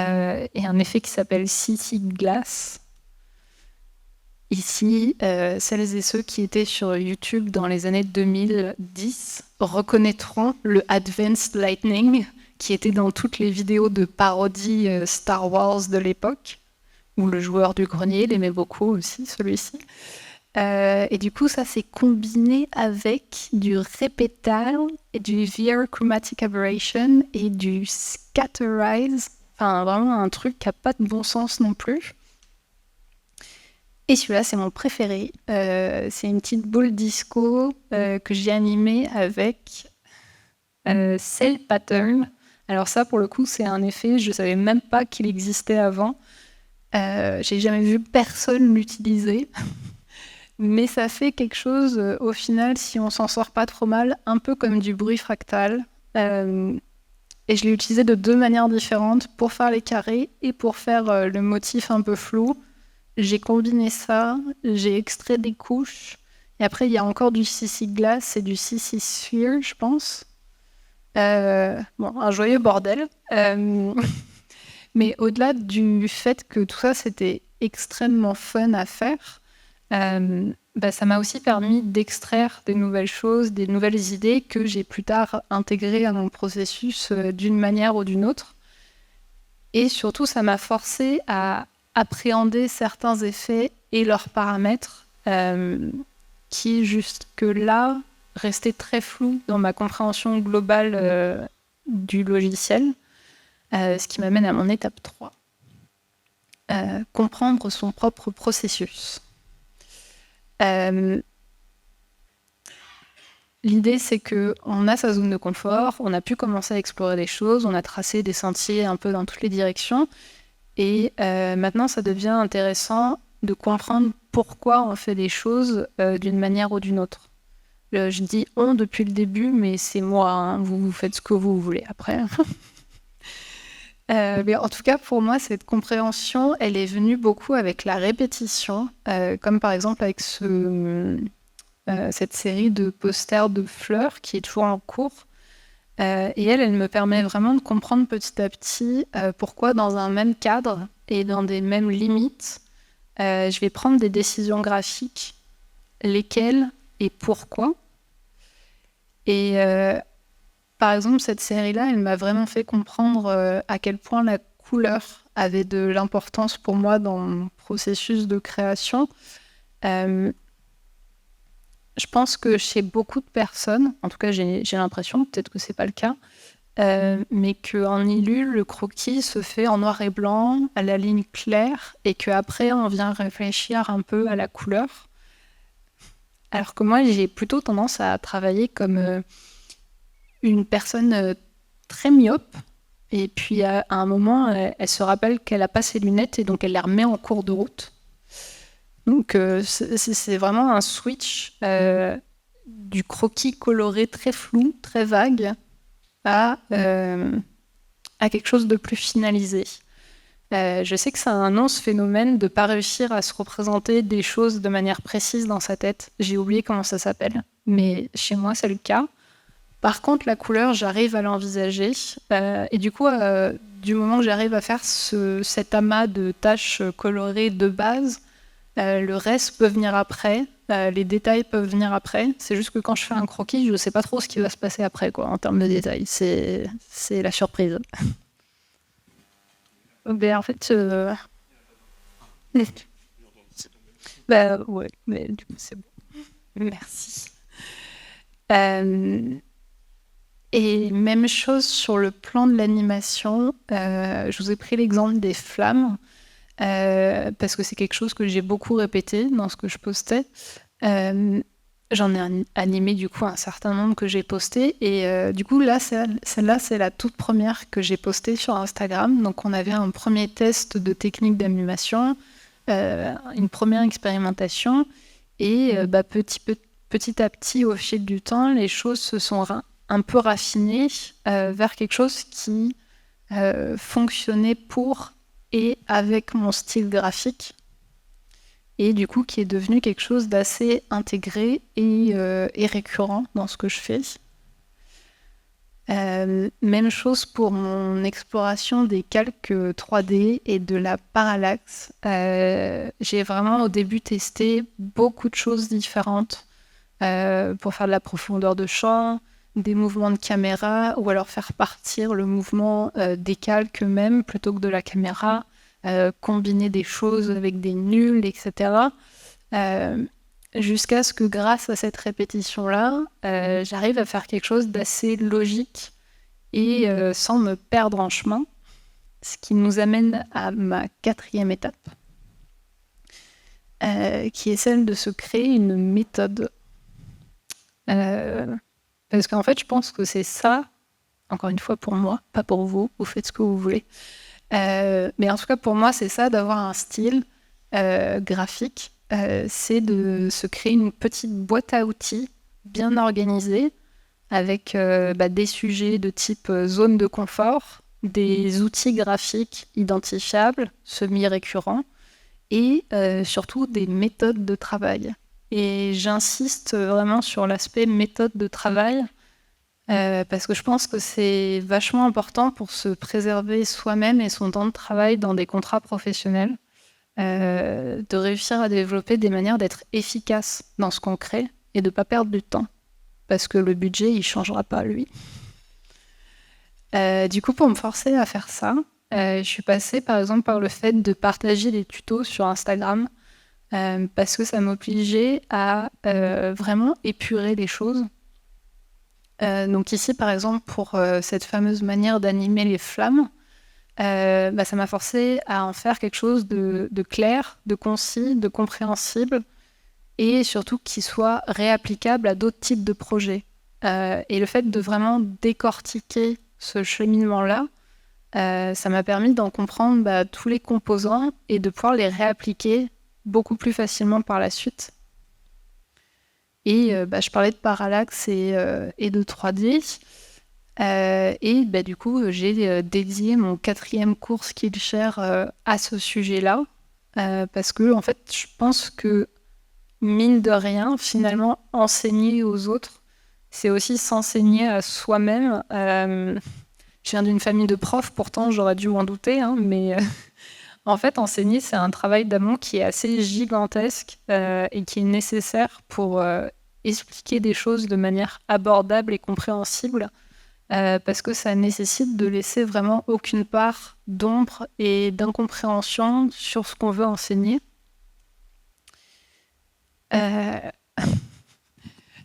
un effet qui s'appelle CC Glass. Ici, celles et ceux qui étaient sur YouTube dans les années 2010 reconnaîtront le Advanced Lightning qui était dans toutes les vidéos de parodie Star Wars de l'époque, ou le joueur du grenier, l'aimait beaucoup aussi, celui-ci. Et du coup, ça s'est combiné avec du Repetal et du VR Chromatic Aberration et du Scatterize. Enfin, vraiment un truc qui n'a pas de bon sens non plus. Et celui-là, c'est mon préféré. C'est une petite boule disco que j'ai animée avec Cell Pattern. Alors ça, pour le coup, c'est un effet, je ne savais même pas qu'il existait avant. J'ai jamais vu personne l'utiliser. Mais ça fait quelque chose, au final, si on s'en sort pas trop mal, un peu comme du bruit fractal. Et je l'ai utilisé de 2 manières différentes, pour faire les carrés et pour faire le motif un peu flou. J'ai combiné ça, j'ai extrait des couches. Et après, il y a encore du CC Glass et du CC Sphere, je pense. Bon, un joyeux bordel. Mais au-delà du fait que tout ça, c'était extrêmement fun à faire, ça m'a aussi permis d'extraire des nouvelles choses, des nouvelles idées que j'ai plus tard intégrées à mon processus d'une manière ou d'une autre. Et surtout, ça m'a forcé à appréhender certains effets et leurs paramètres qui, jusque-là, restaient très flous dans ma compréhension globale du logiciel. Ce qui m'amène à mon étape 3. Comprendre son propre processus. L'idée, c'est qu'on a sa zone de confort, on a pu commencer à explorer des choses, on a tracé des sentiers un peu dans toutes les directions, et maintenant, ça devient intéressant de comprendre pourquoi on fait des choses d'une manière ou d'une autre. Je dis « on » depuis le début, mais c'est moi, hein, vous faites ce que vous voulez après. Mais en tout cas, pour moi, cette compréhension, elle est venue beaucoup avec la répétition, comme par exemple avec cette série de posters de fleurs qui est toujours en cours. Et elle me permet vraiment de comprendre petit à petit pourquoi dans un même cadre et dans des mêmes limites, je vais prendre des décisions graphiques, lesquelles et pourquoi. Et par exemple, cette série-là, elle m'a vraiment fait comprendre à quel point la couleur avait de l'importance pour moi dans mon processus de création. Je pense que chez beaucoup de personnes, en tout cas j'ai l'impression, peut-être que c'est pas le cas, mais qu'en ILU, le croquis se fait en noir et blanc, à la ligne claire, et qu'après on vient réfléchir un peu à la couleur. Alors que moi, j'ai plutôt tendance à travailler comme une personne très myope, et puis à un moment, elle se rappelle qu'elle n'a pas ses lunettes, et donc elle les remet en cours de route. Donc c'est vraiment un switch du croquis coloré très flou, très vague, à quelque chose de plus finalisé. Je sais que c'est un non, ce phénomène de ne pas réussir à se représenter des choses de manière précise dans sa tête. J'ai oublié comment ça s'appelle, mais chez moi, c'est le cas. Par contre, la couleur, j'arrive à l'envisager. Et du coup, du moment que j'arrive à faire cet amas de taches colorées de base, le reste peut venir après. Les détails peuvent venir après. C'est juste que quand je fais un croquis, je ne sais pas trop ce qui va se passer après, quoi, en termes de détails. C'est la surprise. Ben, en fait, ouais, mais du coup, c'est bon. Merci. Et même chose sur le plan de l'animation. Je vous ai pris l'exemple des flammes, parce que c'est quelque chose que j'ai beaucoup répété dans ce que je postais. J'en ai animé du coup un certain nombre que j'ai posté, et du coup là, celle-là, c'est la toute première que j'ai postée sur Instagram. Donc on avait un premier test de technique d'animation, une première expérimentation, et petit à petit, au fil du temps, les choses se sont un peu raffinées vers quelque chose qui fonctionnait pour et avec mon style graphique, et du coup qui est devenu quelque chose d'assez intégré et récurrent dans ce que je fais. Même chose pour mon exploration des calques 3D et de la parallaxe. J'ai vraiment au début testé beaucoup de choses différentes pour faire de la profondeur de champ, des mouvements de caméra, ou alors faire partir le mouvement des calques eux-mêmes plutôt que de la caméra, combiner des choses avec des nuls, etc. Jusqu'à ce que grâce à cette répétition-là, j'arrive à faire quelque chose d'assez logique et sans me perdre en chemin, ce qui nous amène à ma 4e étape, qui est celle de se créer une méthode. Parce qu'en fait, je pense que c'est ça Encore une fois, pour moi, pas pour vous. Vous faites ce que vous voulez. Mais en tout cas, pour moi, c'est ça, d'avoir un style graphique. C'est de se créer une petite boîte à outils bien organisée avec des sujets de type zone de confort, des outils graphiques identifiables, semi-récurrents, et surtout des méthodes de travail. Et j'insiste vraiment sur l'aspect méthode de travail, parce que je pense que c'est vachement important pour se préserver soi-même et son temps de travail dans des contrats professionnels, de réussir à développer des manières d'être efficace dans ce qu'on crée et de ne pas perdre du temps, parce que le budget, il ne changera pas, lui. Du coup, pour me forcer à faire ça, je suis passée par exemple par le fait de partager des tutos sur Instagram, parce que ça m'obligeait à vraiment épurer les choses. Donc ici, par exemple, pour cette fameuse manière d'animer les flammes, ça m'a forcé à en faire quelque chose de clair, de concis, de compréhensible, et surtout qui soit réapplicable à d'autres types de projets. Et le fait de vraiment décortiquer ce cheminement-là, ça m'a permis d'en comprendre tous les composants et de pouvoir les réappliquer beaucoup plus facilement par la suite. Et je parlais de parallaxe et de 3D. Et du coup, j'ai dédié mon 4e cours Skillshare à ce sujet-là. Parce que, en fait, je pense que, mine de rien, finalement, enseigner aux autres, c'est aussi s'enseigner à soi-même. Je viens d'une famille de profs, pourtant j'aurais dû m'en douter, hein, mais en fait, enseigner, c'est un travail d'amont qui est assez gigantesque et qui est nécessaire pour expliquer des choses de manière abordable et compréhensible, parce que ça nécessite de laisser vraiment aucune part d'ombre et d'incompréhension sur ce qu'on veut enseigner.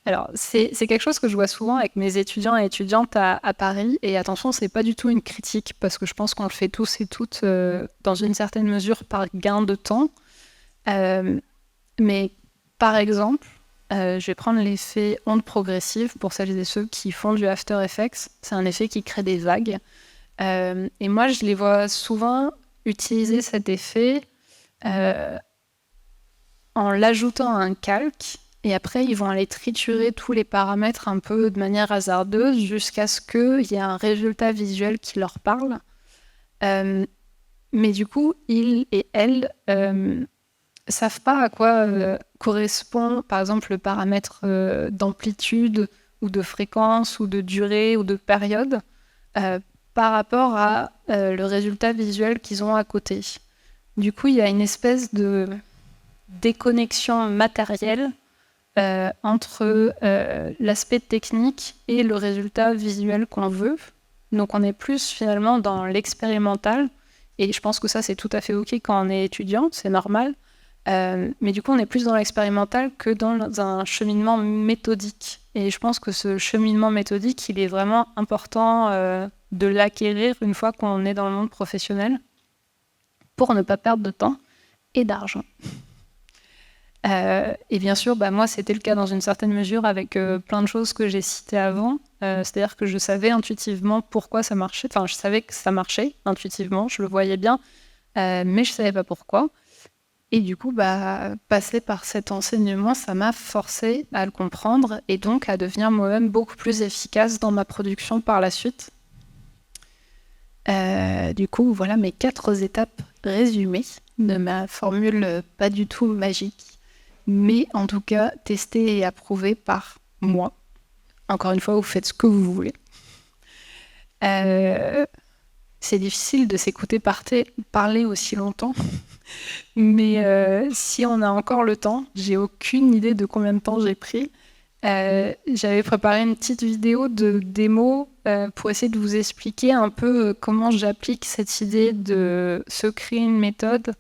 Alors, c'est quelque chose que je vois souvent avec mes étudiants et étudiantes à Paris. Et attention, c'est pas du tout une critique, parce que je pense qu'on le fait tous et toutes dans une certaine mesure par gain de temps. Mais par exemple, je vais prendre l'effet onde progressive pour celles et ceux qui font du After Effects. C'est un effet qui crée des vagues. Et moi, je les vois souvent utiliser cet effet en l'ajoutant à un calque. Et après, ils vont aller triturer tous les paramètres un peu de manière hasardeuse jusqu'à ce qu'il y ait un résultat visuel qui leur parle. Mais du coup, ils et elles savent pas à quoi correspond, par exemple, le paramètre d'amplitude ou de fréquence ou de durée ou de période par rapport à le résultat visuel qu'ils ont à côté. Du coup, il y a une espèce de déconnexion matérielle entre l'aspect technique et le résultat visuel qu'on veut. Donc on est plus finalement dans l'expérimental, et je pense que ça c'est tout à fait ok quand on est étudiant, c'est normal, mais du coup on est plus dans l'expérimental que dans un cheminement méthodique, et je pense que ce cheminement méthodique il est vraiment important de l'acquérir une fois qu'on est dans le monde professionnel pour ne pas perdre de temps et d'argent. Et bien sûr, moi, c'était le cas dans une certaine mesure avec plein de choses que j'ai citées avant. C'est-à-dire que je savais intuitivement pourquoi ça marchait. Enfin, je savais que ça marchait intuitivement, je le voyais bien, mais je ne savais pas pourquoi. Et du coup, passer par cet enseignement, ça m'a forcé à le comprendre et donc à devenir moi-même beaucoup plus efficace dans ma production par la suite. Du coup, voilà mes 4 étapes résumées de ma formule pas du tout magique, mais en tout cas testée et approuvée par moi. Encore une fois, vous faites ce que vous voulez. C'est difficile de s'écouter parler aussi longtemps, mais si on a encore le temps, j'ai aucune idée de combien de temps j'ai pris. J'avais préparé une petite vidéo de démo pour essayer de vous expliquer un peu comment j'applique cette idée de se créer une méthode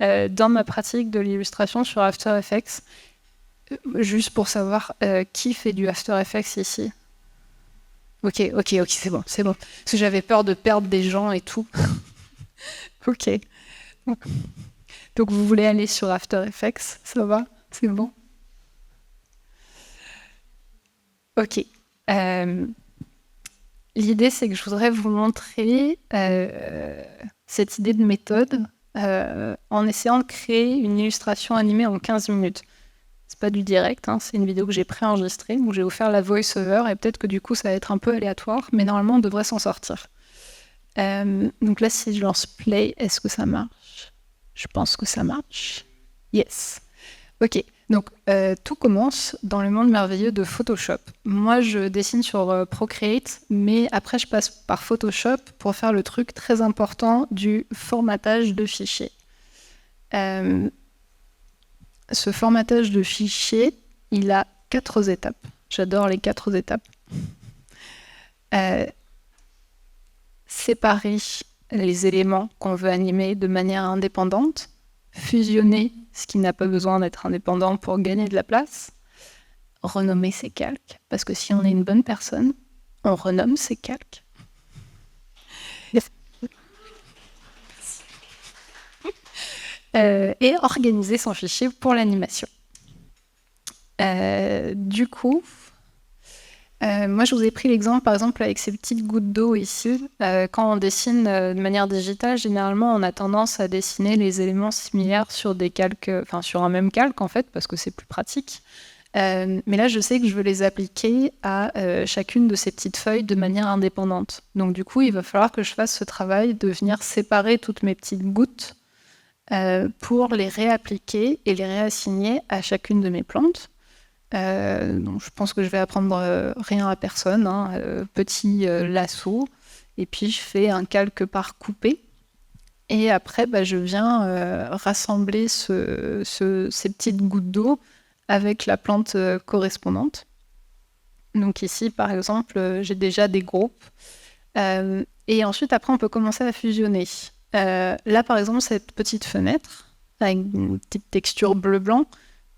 dans ma pratique de l'illustration sur After Effects. Juste pour savoir qui fait du After Effects ici. Ok, c'est bon. Parce que j'avais peur de perdre des gens et tout. Ok. Donc vous voulez aller sur After Effects, ça va? C'est bon? l'idée, c'est que je voudrais vous montrer cette idée de méthode en essayant de créer une illustration animée en 15 minutes. C'est pas du direct, hein, c'est une vidéo que j'ai préenregistrée, où j'ai offert la voice-over, et peut-être que du coup, ça va être un peu aléatoire, mais normalement, on devrait s'en sortir. Donc là, si je lance play, est-ce que ça marche ? Je pense que ça marche. Yes. Ok, donc tout commence dans le monde merveilleux de Photoshop. Moi, je dessine sur Procreate, mais après, je passe par Photoshop pour faire le truc très important du formatage de fichiers. Ce formatage de fichiers, il a 4 étapes. J'adore les 4 étapes. Séparer les éléments qu'on veut animer de manière indépendante, fusionner ce qui n'a pas besoin d'être indépendant pour gagner de la place, renommer ses calques, parce que si on est une bonne personne, on renomme ses calques. Et organiser son fichier pour l'animation. Du coup, moi je vous ai pris l'exemple par exemple avec ces petites gouttes d'eau ici. Quand on dessine de manière digitale, généralement on a tendance à dessiner les éléments similaires sur des calques, enfin sur un même calque en fait, parce que c'est plus pratique. Mais là je sais que je veux les appliquer à chacune de ces petites feuilles de manière indépendante. Donc du coup il va falloir que je fasse ce travail de venir séparer toutes mes petites gouttes pour les réappliquer et les réassigner à chacune de mes plantes. Donc je pense que je vais apprendre rien à personne, hein, petit lasso, et puis je fais un calque par coupé. Et après, je viens rassembler ces petites gouttes d'eau avec la plante correspondante. Donc ici, par exemple, j'ai déjà des groupes. Et ensuite, après, on peut commencer à fusionner. Là, par exemple, cette petite fenêtre, avec une petite texture bleu-blanc,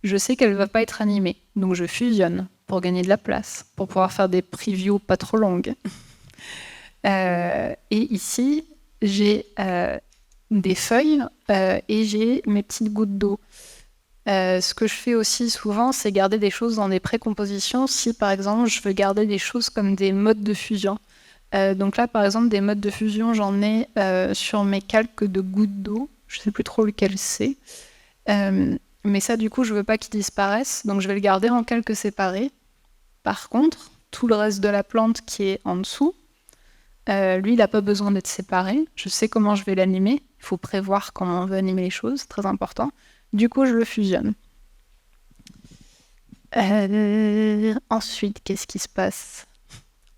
je sais qu'elle ne va pas être animée. Donc je fusionne pour gagner de la place, pour pouvoir faire des previews pas trop longues. Et ici, j'ai des feuilles et j'ai mes petites gouttes d'eau. Ce que je fais aussi souvent, c'est garder des choses dans des précompositions si, par exemple, je veux garder des choses comme des modes de fusion. Donc là, par exemple, des modes de fusion, j'en ai sur mes calques de gouttes d'eau. Je ne sais plus trop lequel c'est. Mais ça, du coup, je ne veux pas qu'il disparaisse. Donc, je vais le garder en calques séparés. Par contre, tout le reste de la plante qui est en dessous, lui, il n'a pas besoin d'être séparé. Je sais comment je vais l'animer. Il faut prévoir comment on veut animer les choses. Très important. Du coup, je le fusionne. Ensuite, qu'est-ce qui se passe ?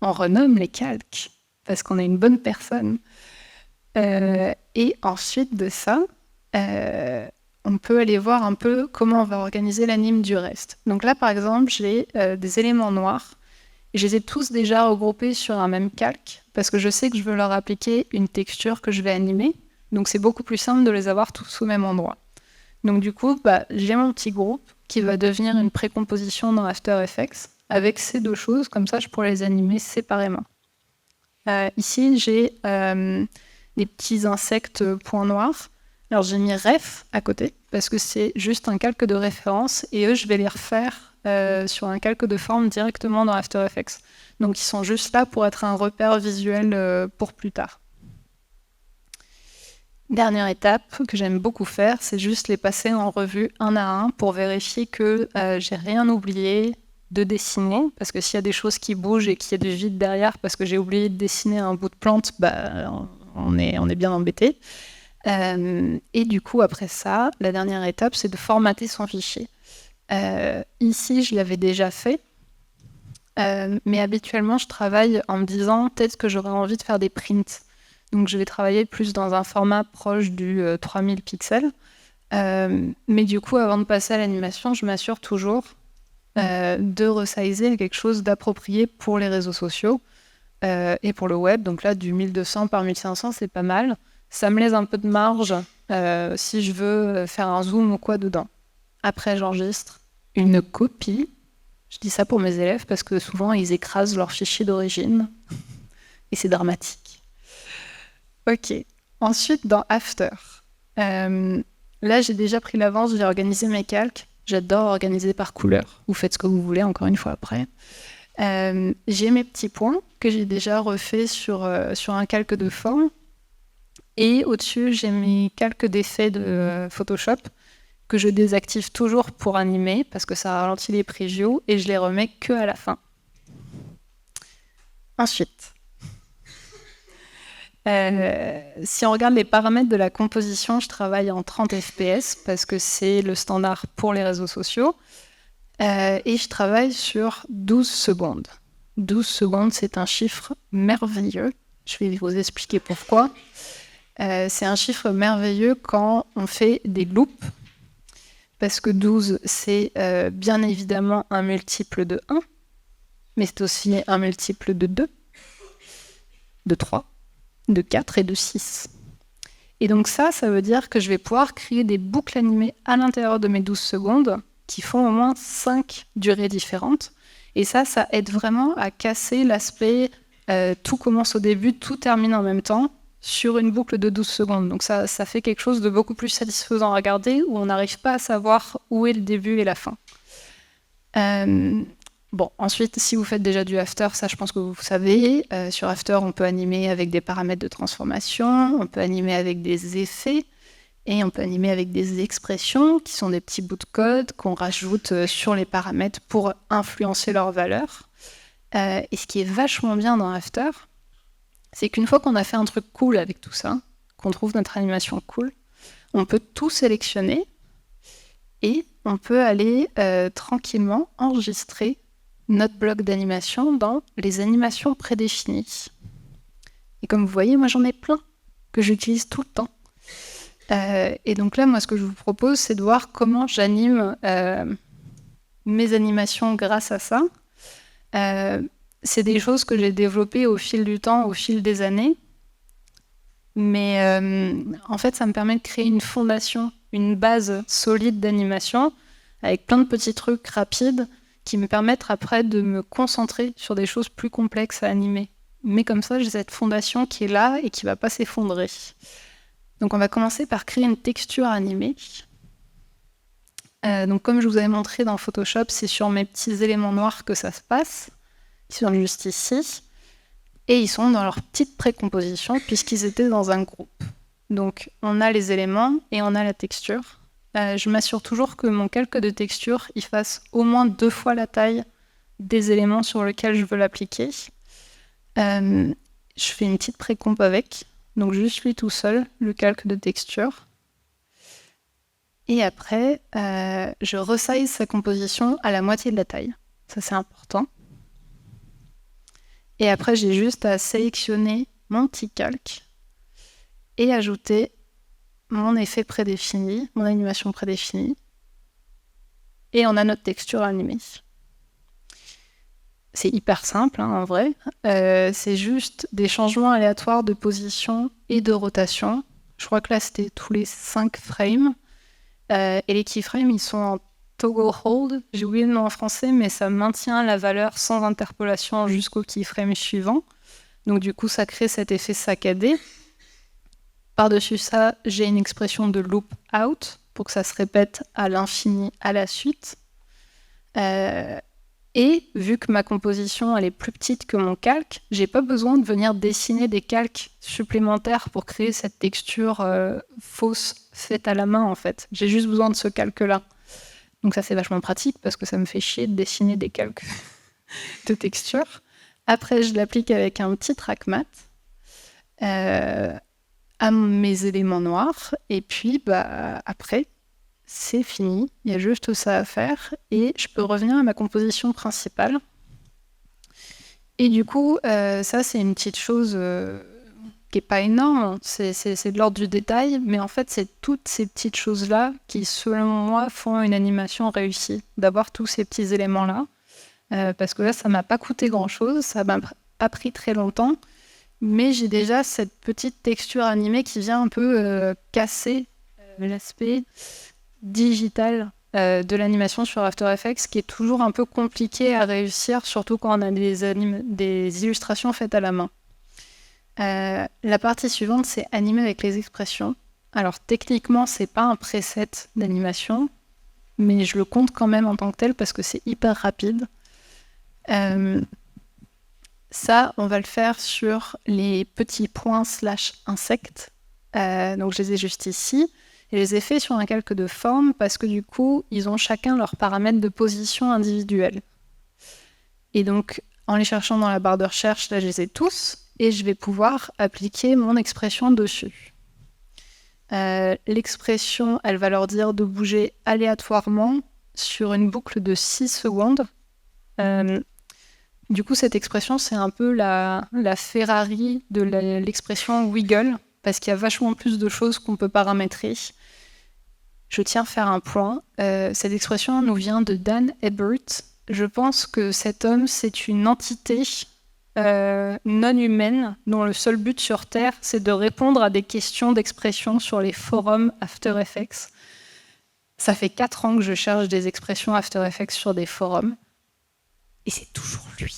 On renomme les calques parce qu'on est une bonne personne. Et ensuite de ça, on peut aller voir un peu comment on va organiser l'anime du reste. Donc là, par exemple, j'ai des éléments noirs. Je les ai tous déjà regroupés sur un même calque parce que je sais que je veux leur appliquer une texture que je vais animer. Donc c'est beaucoup plus simple de les avoir tous au même endroit. Donc du coup, j'ai mon petit groupe qui va devenir une précomposition dans After Effects avec ces 2 choses. Comme ça, je pourrais les animer séparément. Ici, j'ai des petits insectes points noirs. Alors j'ai mis ref à côté parce que c'est juste un calque de référence et eux je vais les refaire sur un calque de forme directement dans After Effects. Donc ils sont juste là pour être un repère visuel pour plus tard. Dernière étape que j'aime beaucoup faire, c'est juste les passer en revue un à un pour vérifier que j'ai rien oublié de dessiner, parce que s'il y a des choses qui bougent et qu'il y a du vide derrière parce que j'ai oublié de dessiner un bout de plante, on est bien embêté. Et du coup, après ça, la dernière étape, c'est de formater son fichier. Ici, je l'avais déjà fait, mais habituellement, je travaille en me disant peut-être que j'aurais envie de faire des prints. Donc, je vais travailler plus dans un format proche du 3000 pixels. Mais du coup, avant de passer à l'animation, je m'assure toujours de resizer quelque chose d'approprié pour les réseaux sociaux et pour le web. Donc là, du 1200 par 1500, c'est pas mal. Ça me laisse un peu de marge si je veux faire un zoom ou quoi dedans. Après, j'enregistre une copie. Je dis ça pour mes élèves parce que souvent, ils écrasent leur fichier d'origine. Et c'est dramatique. Ok. Ensuite, dans After. Là, j'ai déjà pris l'avance, j'ai organisé mes calques. J'adore organiser par couleur. Vous faites ce que vous voulez, encore une fois, après. J'ai mes petits points que j'ai déjà refaits sur un calque de forme. Et au-dessus, j'ai mes calques d'effets de Photoshop que je désactive toujours pour animer parce que ça ralentit les previews et je les remets que à la fin. Ensuite, si on regarde les paramètres de la composition, je travaille en 30 fps parce que c'est le standard pour les réseaux sociaux. Et je travaille sur 12 secondes. 12 secondes, c'est un chiffre merveilleux. Je vais vous expliquer pourquoi. C'est un chiffre merveilleux quand on fait des loops, parce que 12, c'est bien évidemment un multiple de 1, mais c'est aussi un multiple de 2, de 3, de 4 et de 6. Et donc ça veut dire que je vais pouvoir créer des boucles animées à l'intérieur de mes 12 secondes qui font au moins 5 durées différentes. Et ça aide vraiment à casser l'aspect tout commence au début, tout termine en même temps, sur une boucle de 12 secondes. Donc ça fait quelque chose de beaucoup plus satisfaisant à regarder, où on n'arrive pas à savoir où est le début et la fin. Bon, ensuite, si vous faites déjà du After, ça je pense que vous savez. Sur After, on peut animer avec des paramètres de transformation, on peut animer avec des effets, et on peut animer avec des expressions, qui sont des petits bouts de code qu'on rajoute sur les paramètres pour influencer leur valeur. Et ce qui est vachement bien dans After, c'est qu'une fois qu'on a fait un truc cool avec tout ça, qu'on trouve notre animation cool, on peut tout sélectionner et on peut aller tranquillement enregistrer notre bloc d'animation dans les animations prédéfinies. Et comme vous voyez, moi j'en ai plein que j'utilise tout le temps. Et donc là, moi ce que je vous propose, c'est de voir comment j'anime mes animations grâce à ça. C'est des choses que j'ai développées au fil du temps, au fil des années. Mais en fait, ça me permet de créer une fondation, une base solide d'animation, avec plein de petits trucs rapides qui me permettent après de me concentrer sur des choses plus complexes à animer. Mais comme ça, j'ai cette fondation qui est là et qui ne va pas s'effondrer. Donc on va commencer par créer une texture animée. Donc comme je vous avais montré dans Photoshop, c'est sur mes petits éléments noirs que ça se passe. Ils sont juste ici, et ils sont dans leur petite précomposition puisqu'ils étaient dans un groupe. Donc on a les éléments et on a la texture. Je m'assure toujours que mon calque de texture il fasse au moins 2 fois la taille des éléments sur lesquels je veux l'appliquer. Je fais une petite précomp avec, donc je suis tout seul, le calque de texture. Et après, je resize sa composition à la moitié de la taille. Ça c'est important. Et après, j'ai juste à sélectionner mon petit calque et ajouter mon effet prédéfini, mon animation prédéfinie. Et on a notre texture animée. C'est hyper simple, hein, en vrai. C'est juste des changements aléatoires de position et de rotation. Je crois que là, c'était tous les 5 frames. Et les keyframes, ils sont en toggle hold, j'ai oublié le nom en français, mais ça maintient la valeur sans interpolation jusqu'au keyframe suivant. Donc du coup, ça crée cet effet saccadé. Par-dessus ça, j'ai une expression de loop out pour que ça se répète à l'infini à la suite. Et vu que ma composition elle est plus petite que mon calque, j'ai pas besoin de venir dessiner des calques supplémentaires pour créer cette texture fausse faite à la main en fait. J'ai juste besoin de ce calque-là. Donc ça c'est vachement pratique parce que ça me fait chier de dessiner des calques de texture. Après je l'applique avec un petit track mat à mes éléments noirs et puis après c'est fini, il y a juste ça à faire et je peux revenir à ma composition principale. Et du coup ça c'est une petite chose qui n'est pas énorme, c'est de l'ordre du détail, mais en fait, c'est toutes ces petites choses-là qui, selon moi, font une animation réussie, d'avoir tous ces petits éléments-là. Parce que là, ça ne m'a pas coûté grand-chose, ça ne m'a pas pris très longtemps, mais j'ai déjà cette petite texture animée qui vient un peu casser l'aspect digital de l'animation sur After Effects, qui est toujours un peu compliqué à réussir, surtout quand on a des illustrations faites à la main. La partie suivante, c'est animer avec les expressions. Alors techniquement, c'est pas un preset d'animation, mais je le compte quand même en tant que tel parce que c'est hyper rapide. Ça, on va le faire sur les petits points / insectes. Donc, je les ai juste ici. Et je les ai faits sur un calque de forme parce que du coup, ils ont chacun leurs paramètres de position individuels. Et donc, en les cherchant dans la barre de recherche, là, je les ai tous. Et je vais pouvoir appliquer mon expression dessus. L'expression, elle va leur dire de bouger aléatoirement sur une boucle de 6 secondes. Du coup, cette expression, c'est un peu la Ferrari de l'expression wiggle, parce qu'il y a vachement plus de choses qu'on peut paramétrer. Je tiens à faire un point. Cette expression nous vient de Dan Ebert. Je pense que cet homme, c'est une entité non humaine dont le seul but sur Terre, c'est de répondre à des questions d'expression sur les forums After Effects. Ça fait 4 ans que je cherche des expressions After Effects sur des forums. Et c'est toujours lui.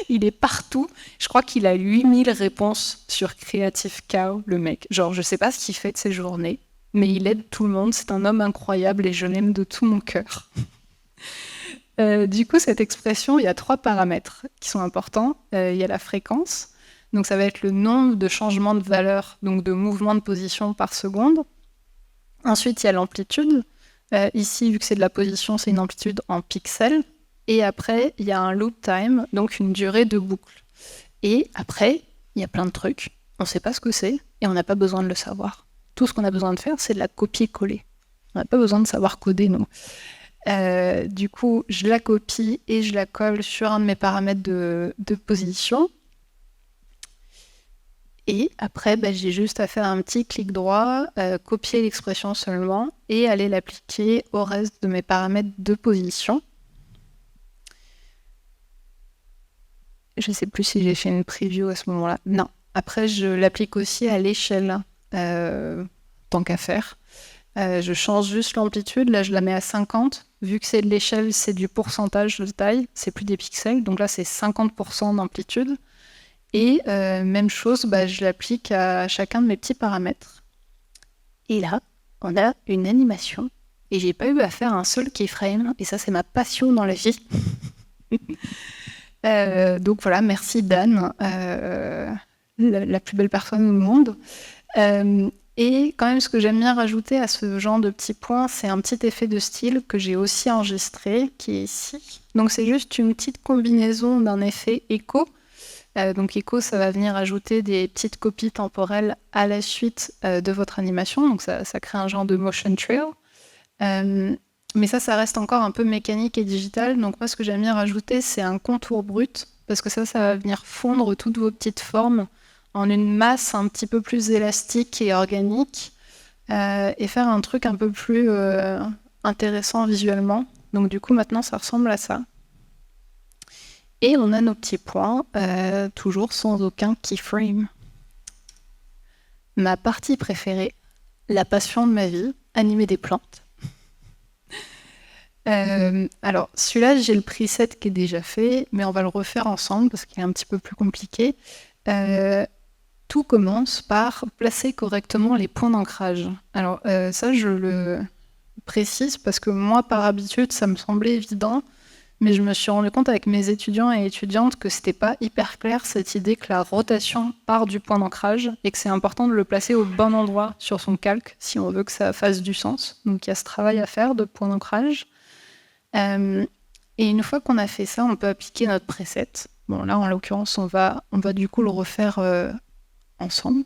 Il est partout. Je crois qu'il a 8000 réponses sur Creative Cow, le mec. Genre, je sais pas ce qu'il fait de ses journées, mais il aide tout le monde. C'est un homme incroyable et je l'aime de tout mon cœur. Du coup, cette expression, il y a 3 paramètres qui sont importants. Il y a la fréquence. Donc, ça va être le nombre de changements de valeur, donc de mouvements de position par seconde. Ensuite, il y a l'amplitude. Ici, vu que c'est de la position, c'est une amplitude en pixels. Et après, il y a un loop time, donc une durée de boucle. Et après, il y a plein de trucs. On ne sait pas ce que c'est et on n'a pas besoin de le savoir. Tout ce qu'on a besoin de faire, c'est de la copier-coller. On n'a pas besoin de savoir coder, non. Du coup, je la copie et je la colle sur un de mes paramètres de position. Et après, j'ai juste à faire un petit clic droit, copier l'expression seulement et aller l'appliquer au reste de mes paramètres de position. Je ne sais plus si j'ai fait une preview à ce moment-là. Non. Après, je l'applique aussi à l'échelle, tant qu'à faire. Je change juste l'amplitude. Là, je la mets à 50. Vu que c'est de l'échelle, c'est du pourcentage de taille. C'est plus des pixels. Donc là, c'est 50% d'amplitude. Et même chose, je l'applique à chacun de mes petits paramètres. Et là, on a une animation. Et j'ai pas eu à faire un seul keyframe. Et ça, c'est ma passion dans la vie. Donc voilà, merci Dan, la plus belle personne au monde. Et quand même, ce que j'aime bien rajouter à ce genre de petits points, c'est un petit effet de style que j'ai aussi enregistré, qui est ici. Donc c'est juste une petite combinaison d'un effet écho. Donc écho, ça va venir ajouter des petites copies temporelles à la suite de votre animation. Donc ça crée un genre de motion trail. Mais ça reste encore un peu mécanique et digital. Donc moi, ce que j'aime bien rajouter, c'est un contour brut, parce que ça va venir fondre toutes vos petites formes en une masse un petit peu plus élastique et organique, et faire un truc un peu plus intéressant visuellement. Donc du coup, maintenant, ça ressemble à ça. Et on a nos petits points, toujours sans aucun keyframe. Ma partie préférée, la passion de ma vie, animer des plantes. Alors, celui-là, j'ai le preset qui est déjà fait, mais on va le refaire ensemble parce qu'il est un petit peu plus compliqué. Tout commence par placer correctement les points d'ancrage. Alors, ça, je le précise parce que moi, par habitude, ça me semblait évident, mais je me suis rendu compte avec mes étudiants et étudiantes que c'était pas hyper clair cette idée que la rotation part du point d'ancrage et que c'est important de le placer au bon endroit sur son calque si on veut que ça fasse du sens. Donc, il y a ce travail à faire de point d'ancrage. Et une fois qu'on a fait ça, on peut appliquer notre preset. Bon, là, en l'occurrence, on va du coup le refaire ensemble.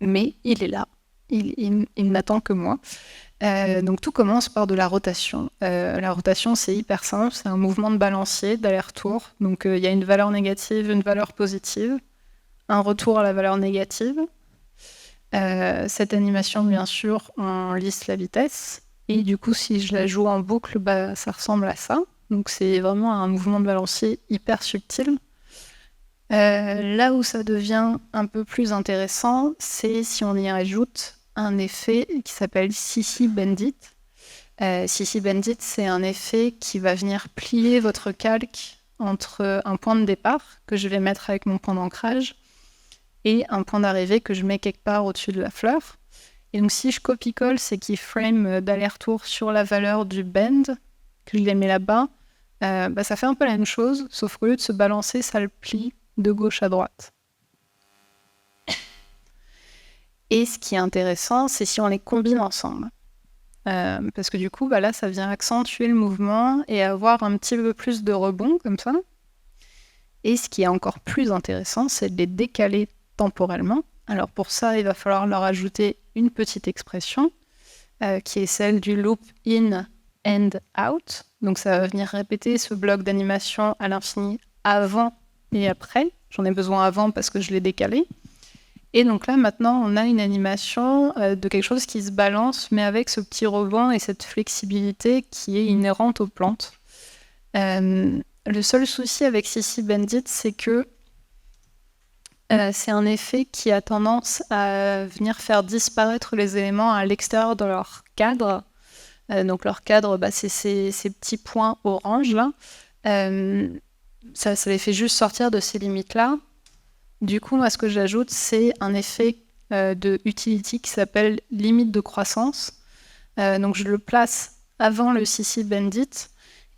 Mais il est là. Il n'attend que moi. Donc, tout commence par de la rotation. La rotation, c'est hyper simple. C'est un mouvement de balancier, d'aller-retour. Donc, il y a une valeur négative, une valeur positive. Un retour à la valeur négative. Cette animation, bien sûr, on lisse la vitesse. Et du coup, si je la joue en boucle, ça ressemble à ça. Donc c'est vraiment un mouvement de balancier hyper subtil. Là où ça devient un peu plus intéressant, c'est si on y ajoute un effet qui s'appelle CC Bandit. CC Bandit, c'est un effet qui va venir plier votre calque entre un point de départ que je vais mettre avec mon point d'ancrage et un point d'arrivée que je mets quelque part au-dessus de la fleur. Et donc si je copie-colle ces keyframes d'aller-retour sur la valeur du bend, que je les mets là-bas, ça fait un peu la même chose, sauf qu'au lieu de se balancer, ça le plie de gauche à droite. Et ce qui est intéressant, c'est si on les combine ensemble. Parce que du coup, là, ça vient accentuer le mouvement et avoir un petit peu plus de rebond, comme ça. Et ce qui est encore plus intéressant, c'est de les décaler temporellement. Alors pour ça, il va falloir leur ajouter une petite expression, qui est celle du loop in and out. Donc ça va venir répéter ce bloc d'animation à l'infini avant et après. J'en ai besoin avant parce que je l'ai décalé. Et donc là, maintenant, on a une animation de quelque chose qui se balance, mais avec ce petit rebond et cette flexibilité qui est inhérente aux plantes. Le seul souci avec Sissi Bandit, c'est que c'est un effet qui a tendance à venir faire disparaître les éléments à l'extérieur de leur cadre. Donc leur cadre, c'est ces petits points orange là. Ça les fait juste sortir de ces limites-là. Du coup, moi, ce que j'ajoute, c'est un effet de utility qui s'appelle limite de croissance. Donc je le place avant le Sissi Bandit.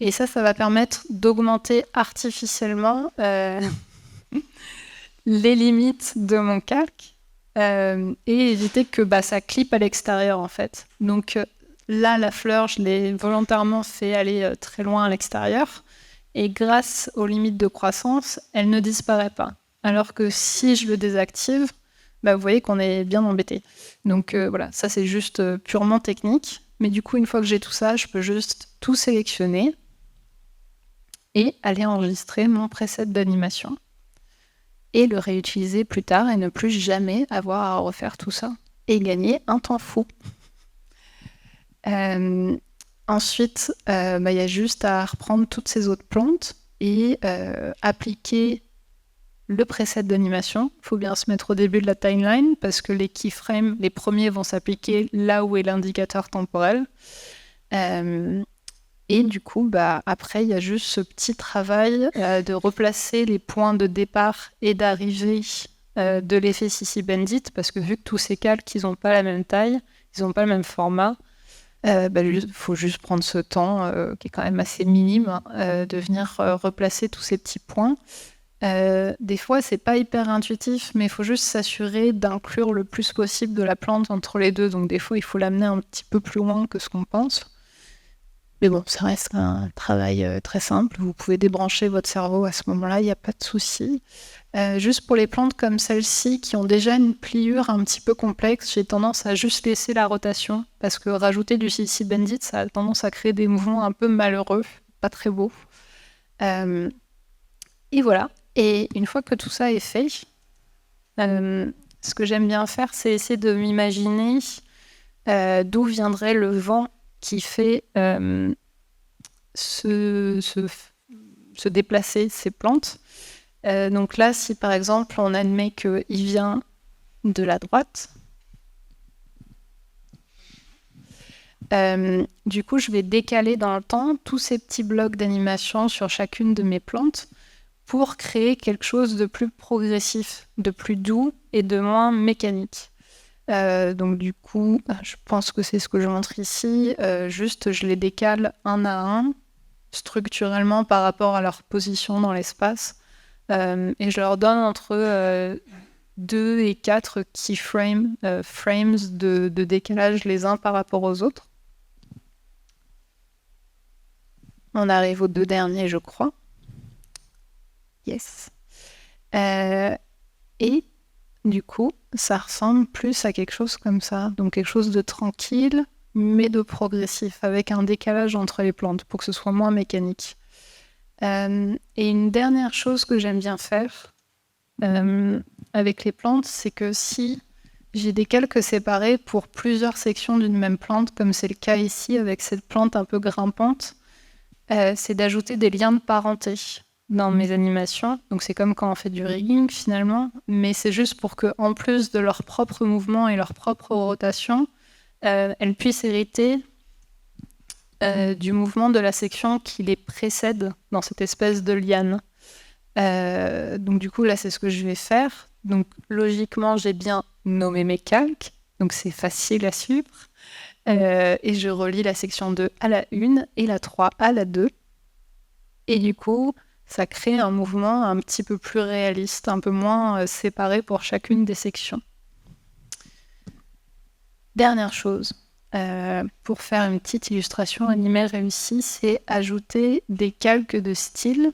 Et ça va permettre d'augmenter artificiellement les limites de mon calque et éviter que ça clippe à l'extérieur, en fait. Donc là, la fleur, je l'ai volontairement fait aller très loin à l'extérieur. Et grâce aux limites de croissance, elle ne disparaît pas. Alors que si je le désactive, vous voyez qu'on est bien embêté. Donc voilà, ça c'est juste purement technique. Mais du coup, une fois que j'ai tout ça, je peux juste tout sélectionner et aller enregistrer mon preset d'animation et le réutiliser plus tard et ne plus jamais avoir à refaire tout ça et gagner un temps fou. Ensuite, y a juste à reprendre toutes ces autres plantes et appliquer le preset d'animation. Il faut bien se mettre au début de la timeline parce que les keyframes, les premiers vont s'appliquer là où est l'indicateur temporel. Et du coup, après, il y a juste ce petit travail de replacer les points de départ et d'arrivée de l'effet Sissi Bandit, parce que vu que tous ces calques, ils n'ont pas la même taille, ils n'ont pas le même format, il faut juste prendre ce temps, qui est quand même assez minime, de venir replacer tous ces petits points. Des fois, c'est pas hyper intuitif, mais il faut juste s'assurer d'inclure le plus possible de la plante entre les deux. Donc des fois, il faut l'amener un petit peu plus loin que ce qu'on pense. Mais bon, ça reste un travail très simple. Vous pouvez débrancher votre cerveau à ce moment-là, il n'y a pas de souci. Juste pour les plantes comme celle-ci, qui ont déjà une pliure un petit peu complexe, j'ai tendance à juste laisser la rotation, parce que rajouter du Sissi Bandit, ça a tendance à créer des mouvements un peu malheureux, pas très beaux. Et voilà. Et une fois que tout ça est fait, ce que j'aime bien faire, c'est essayer de m'imaginer d'où viendrait le vent qui fait se déplacer ces plantes. Donc là, si par exemple on admet qu'il vient de la droite, du coup je vais décaler dans le temps tous ces petits blocs d'animation sur chacune de mes plantes pour créer quelque chose de plus progressif, de plus doux et de moins mécanique. Donc du coup, je pense que c'est ce que je montre ici. Juste, je les décale un à un, structurellement par rapport à leur position dans l'espace. Et je leur donne entre 2 et 4 keyframes, frames de décalage les uns par rapport aux autres. On arrive aux 2 derniers, je crois. Yes. Et du coup, ça ressemble plus à quelque chose comme ça. Donc quelque chose de tranquille, mais de progressif, avec un décalage entre les plantes pour que ce soit moins mécanique. Et une dernière chose que j'aime bien faire avec les plantes, c'est que si j'ai des calques séparés pour plusieurs sections d'une même plante, comme c'est le cas ici avec cette plante un peu grimpante, c'est d'ajouter des liens de parenté dans mes animations. Donc c'est comme quand on fait du rigging finalement, mais c'est juste pour que, en plus de leur propre mouvement et leur propre rotation, elles puissent hériter du mouvement de la section qui les précède dans cette espèce de liane. Donc du coup là c'est ce que je vais faire. Donc logiquement j'ai bien nommé mes calques, donc c'est facile à suivre. Et je relie la section 2 à la 1 et la 3 à la 2. Et du coup, ça crée un mouvement un petit peu plus réaliste, un peu moins séparé pour chacune des sections. Dernière chose, pour faire une petite illustration animée réussie, c'est ajouter des calques de style.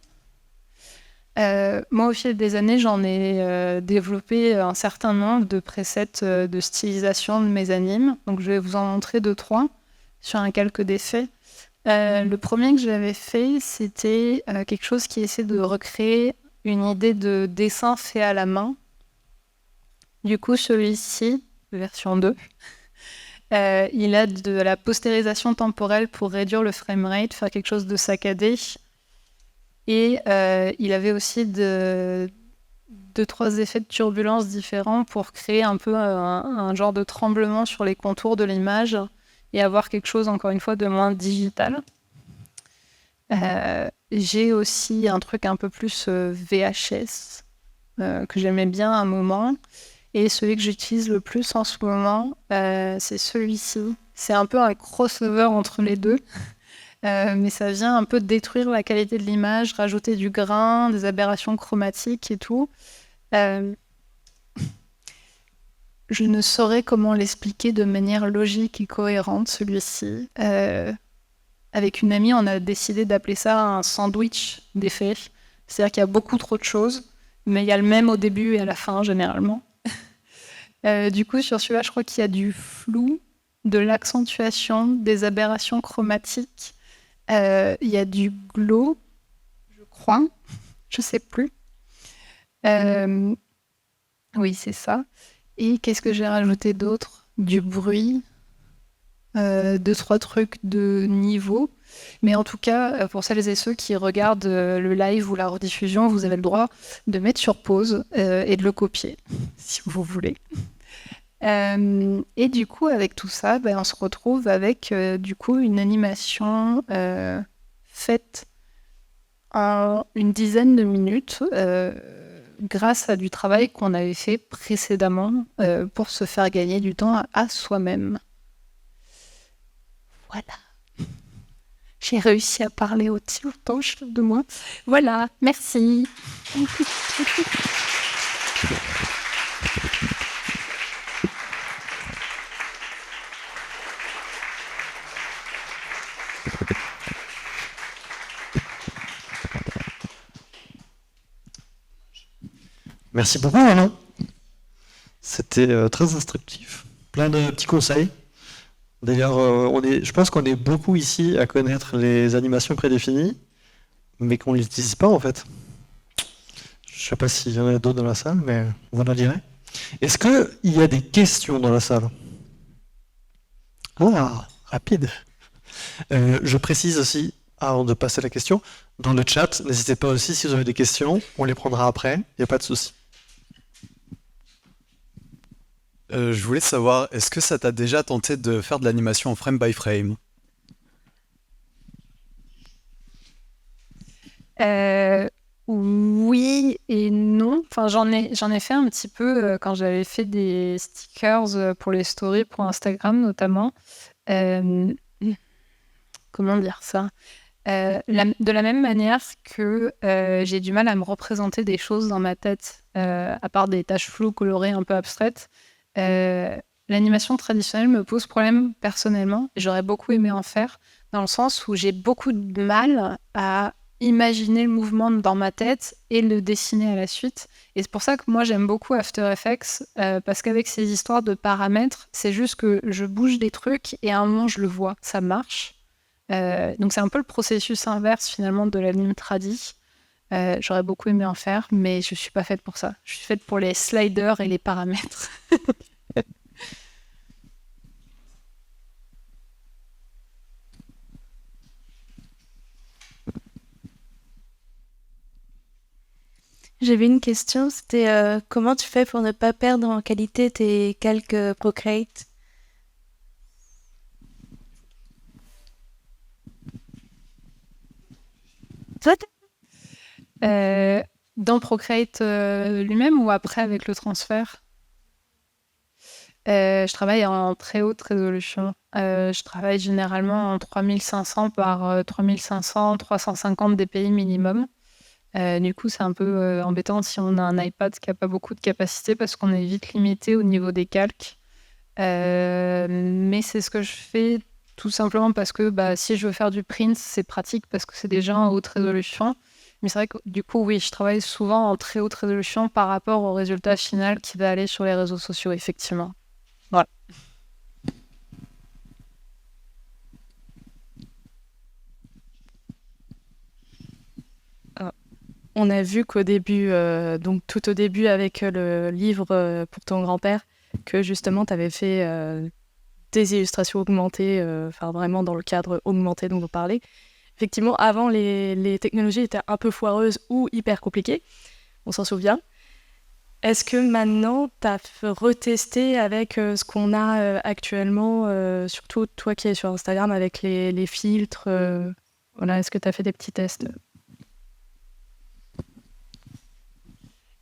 Moi, au fil des années, j'en ai développé un certain nombre de presets de stylisation de mes animes. Donc, je vais vous en montrer 2-3 sur un calque d'effet. Le premier que j'avais fait, c'était quelque chose qui essaie de recréer une idée de dessin fait à la main. Du coup, celui-ci, version 2, il a de la postérisation temporelle pour réduire le framerate, faire quelque chose de saccadé. Et il avait aussi 2-3 effets de turbulence différents pour créer un peu un genre de tremblement sur les contours de l'image et avoir quelque chose, encore une fois, de moins digital. J'ai aussi un truc un peu plus VHS que j'aimais bien à un moment. Et celui que j'utilise le plus en ce moment, c'est celui-ci. C'est un peu un crossover entre les deux. Mais ça vient un peu détruire la qualité de l'image, rajouter du grain, des aberrations chromatiques et tout. Je ne saurais comment l'expliquer de manière logique et cohérente, celui-ci. Avec une amie, on a décidé d'appeler ça un sandwich d'effets. C'est-à-dire qu'il y a beaucoup trop de choses, mais il y a le même au début et à la fin, généralement. Du coup, sur celui-là, je crois qu'il y a du flou, de l'accentuation, des aberrations chromatiques. Il y a du glow, je crois. Je sais plus. Oui, c'est ça. Et qu'est-ce que j'ai rajouté d'autre? Du bruit. 2-3 trucs de niveau. Mais en tout cas, pour celles et ceux qui regardent le live ou la rediffusion, vous avez le droit de mettre sur pause et de le copier, si vous voulez. Et du coup, avec tout ça, on se retrouve avec du coup une animation faite en une dizaine de minutes grâce à du travail qu'on avait fait précédemment pour se faire gagner du temps à soi-même. Voilà. J'ai réussi à parler aussi longtemps de moi. Voilà, merci. Merci beaucoup, Manon. C'était très instructif. Plein de petits conseils. D'ailleurs, je pense qu'on est beaucoup ici à connaître les animations prédéfinies, mais qu'on ne les utilise pas en fait. Je ne sais pas s'il y en a d'autres dans la salle, mais on va en dire. Est-ce qu'il y a des questions dans la salle? Ah, rapide. Je précise aussi, avant de passer à la question, dans le chat, n'hésitez pas aussi si vous avez des questions, on les prendra après, il n'y a pas de souci. Je voulais savoir, est-ce que ça t'a déjà tenté de faire de l'animation en frame by frame? Oui et non. Enfin, j'en ai fait un petit peu quand j'avais fait des stickers pour les stories pour Instagram notamment. Comment dire ça? De la même manière que j'ai du mal à me représenter des choses dans ma tête, à part des taches floues, colorées, un peu abstraites. L'animation traditionnelle me pose problème personnellement. J'aurais beaucoup aimé en faire, dans le sens où j'ai beaucoup de mal à imaginer le mouvement dans ma tête et le dessiner à la suite. Et c'est pour ça que moi j'aime beaucoup After Effects, parce qu'avec ces histoires de paramètres, c'est juste que je bouge des trucs et à un moment je le vois, ça marche. Donc c'est un peu le processus inverse finalement de l'anime tradi. J'aurais beaucoup aimé en faire, mais je suis pas faite pour ça. Je suis faite pour les sliders et les paramètres. J'avais une question, c'était comment tu fais pour ne pas perdre en qualité tes calques Procreate? Toi, Dans Procreate lui-même ou après avec le transfert? Je travaille en très haute résolution. Je travaille généralement en 3500 par 3500, 350 dpi minimum. Du coup, c'est un peu embêtant si on a un iPad qui n'a pas beaucoup de capacité parce qu'on est vite limité au niveau des calques. Mais c'est ce que je fais tout simplement parce que si je veux faire du print, c'est pratique parce que c'est déjà en haute résolution. Mais c'est vrai que du coup, oui, je travaille souvent en très haute résolution par rapport au résultat final qui va aller sur les réseaux sociaux, effectivement. Voilà. On a vu qu'au début, donc tout au début avec le livre pour ton grand-père, que justement tu avais fait des illustrations augmentées, enfin vraiment dans le cadre augmenté dont vous parlez. Effectivement, avant, les technologies étaient un peu foireuses ou hyper compliquées, on s'en souvient. Est-ce que maintenant, tu as retesté avec ce qu'on a actuellement, surtout toi qui es sur Instagram avec les filtres voilà, est-ce que tu as fait des petits tests?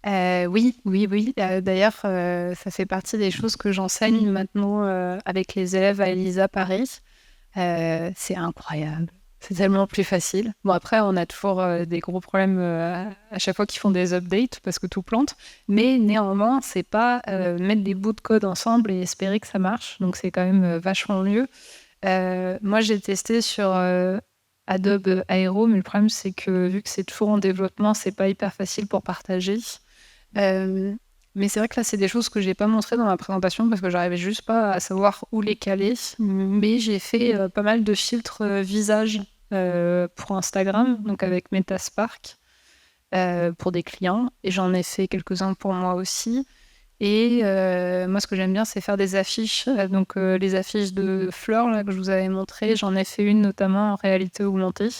Oui. D'ailleurs, ça fait partie des choses que j'enseigne maintenant avec les élèves à Elisa Paris. C'est incroyable. C'est tellement plus facile. Bon, après, on a toujours des gros problèmes à chaque fois qu'ils font des updates parce que tout plante. Mais néanmoins, c'est pas mettre des bouts de code ensemble et espérer que ça marche. Donc, c'est quand même vachement mieux. Moi, j'ai testé sur Adobe Aero, mais le problème, c'est que vu que c'est toujours en développement, c'est pas hyper facile pour partager. Mais c'est vrai que là, c'est des choses que j'ai pas montrées dans la présentation parce que j'arrivais juste pas à savoir où les caler. Mais j'ai fait pas mal de filtres visage pour Instagram, donc avec Metaspark pour des clients. Et j'en ai fait quelques-uns pour moi aussi. Et moi, ce que j'aime bien, c'est faire des affiches. Donc, les affiches de fleurs là, que je vous avais montrées, j'en ai fait une notamment en réalité augmentée.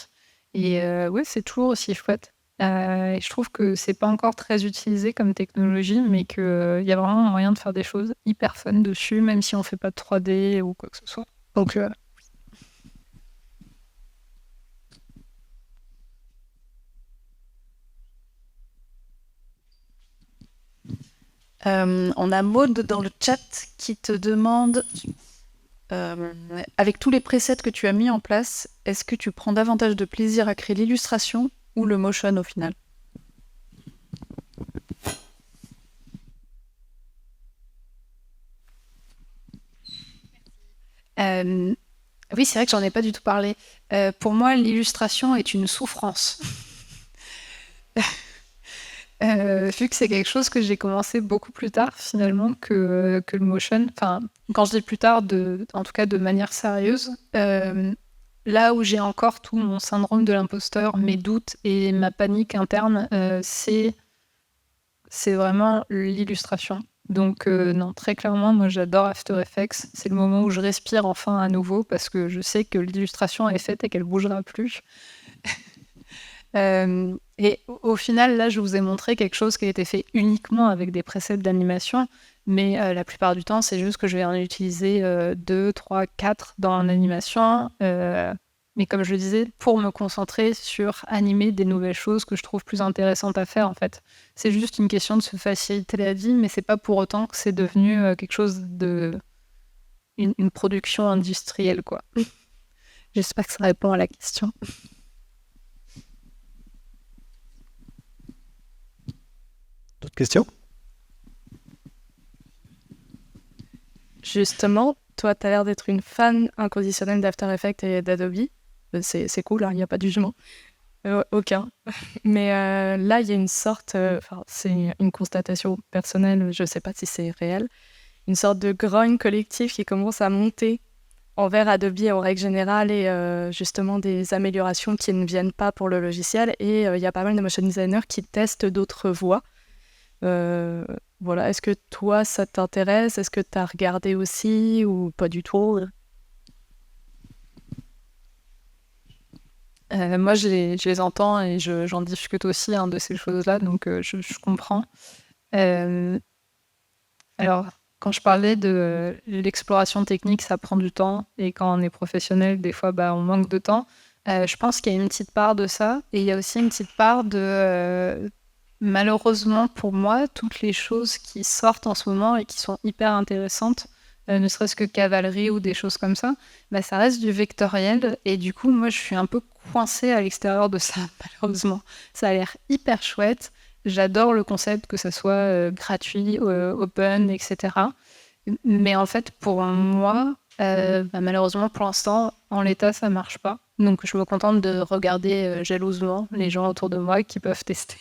Et ouais, c'est toujours aussi chouette. Et je trouve que c'est pas encore très utilisé comme technologie, mais qu'il y a vraiment moyen de faire des choses hyper fun dessus, même si on fait pas de 3D ou quoi que ce soit. Donc, on a Maud dans le chat qui te demande, avec tous les presets que tu as mis en place, est-ce que tu prends davantage de plaisir à créer l'illustration ou le motion au final? Oui, c'est vrai que j'en ai pas du tout parlé. Pour moi, l'illustration est une souffrance. Vu que c'est quelque chose que j'ai commencé beaucoup plus tard finalement que le motion. Enfin, quand je dis plus tard, en tout cas de manière sérieuse, là où j'ai encore tout mon syndrome de l'imposteur, mes doutes et ma panique interne, c'est vraiment l'illustration. Donc non, très clairement, moi j'adore After Effects. C'est le moment où je respire enfin à nouveau parce que je sais que l'illustration est faite et qu'elle bougera plus. Et au final, là, je vous ai montré quelque chose qui a été fait uniquement avec des presets d'animation, mais la plupart du temps, c'est juste que je vais en utiliser 2, 3, 4 dans l'animation. Mais comme je le disais, pour me concentrer sur animer des nouvelles choses que je trouve plus intéressantes à faire, en fait. C'est juste une question de se faciliter la vie, mais c'est pas pour autant que c'est devenu quelque chose de... une production industrielle, quoi. J'espère que ça répond à la question. D'autres questions? Justement, toi, tu as l'air d'être une fan inconditionnelle d'After Effects et d'Adobe. C'est cool, il n'y a pas de jugement. Aucun. Mais là, il y a une sorte, c'est une constatation personnelle, je ne sais pas si c'est réel, une sorte de grogne collectif qui commence à monter envers Adobe en règle générale et justement des améliorations qui ne viennent pas pour le logiciel. Et il y a pas mal de motion designers qui testent d'autres voies. Voilà, est-ce que toi, ça t'intéresse? Est-ce que tu as regardé aussi ou pas du tout? Moi, je les entends et j'en discute aussi de ces choses-là, donc je comprends. Alors, quand je parlais de l'exploration technique, ça prend du temps, et quand on est professionnel, des fois, on manque de temps. Je pense qu'il y a une petite part de ça, et il y a aussi une petite part de... malheureusement pour moi, toutes les choses qui sortent en ce moment et qui sont hyper intéressantes, ne serait-ce que cavalerie ou des choses comme ça, bah, ça reste du vectoriel. Et du coup, moi, je suis un peu coincée à l'extérieur de ça, malheureusement. Ça a l'air hyper chouette. J'adore le concept que ça soit gratuit, open, etc. Mais en fait, pour moi, bah, malheureusement, pour l'instant, en l'état, ça marche pas. Donc, je me contente de regarder jalousement les gens autour de moi qui peuvent tester.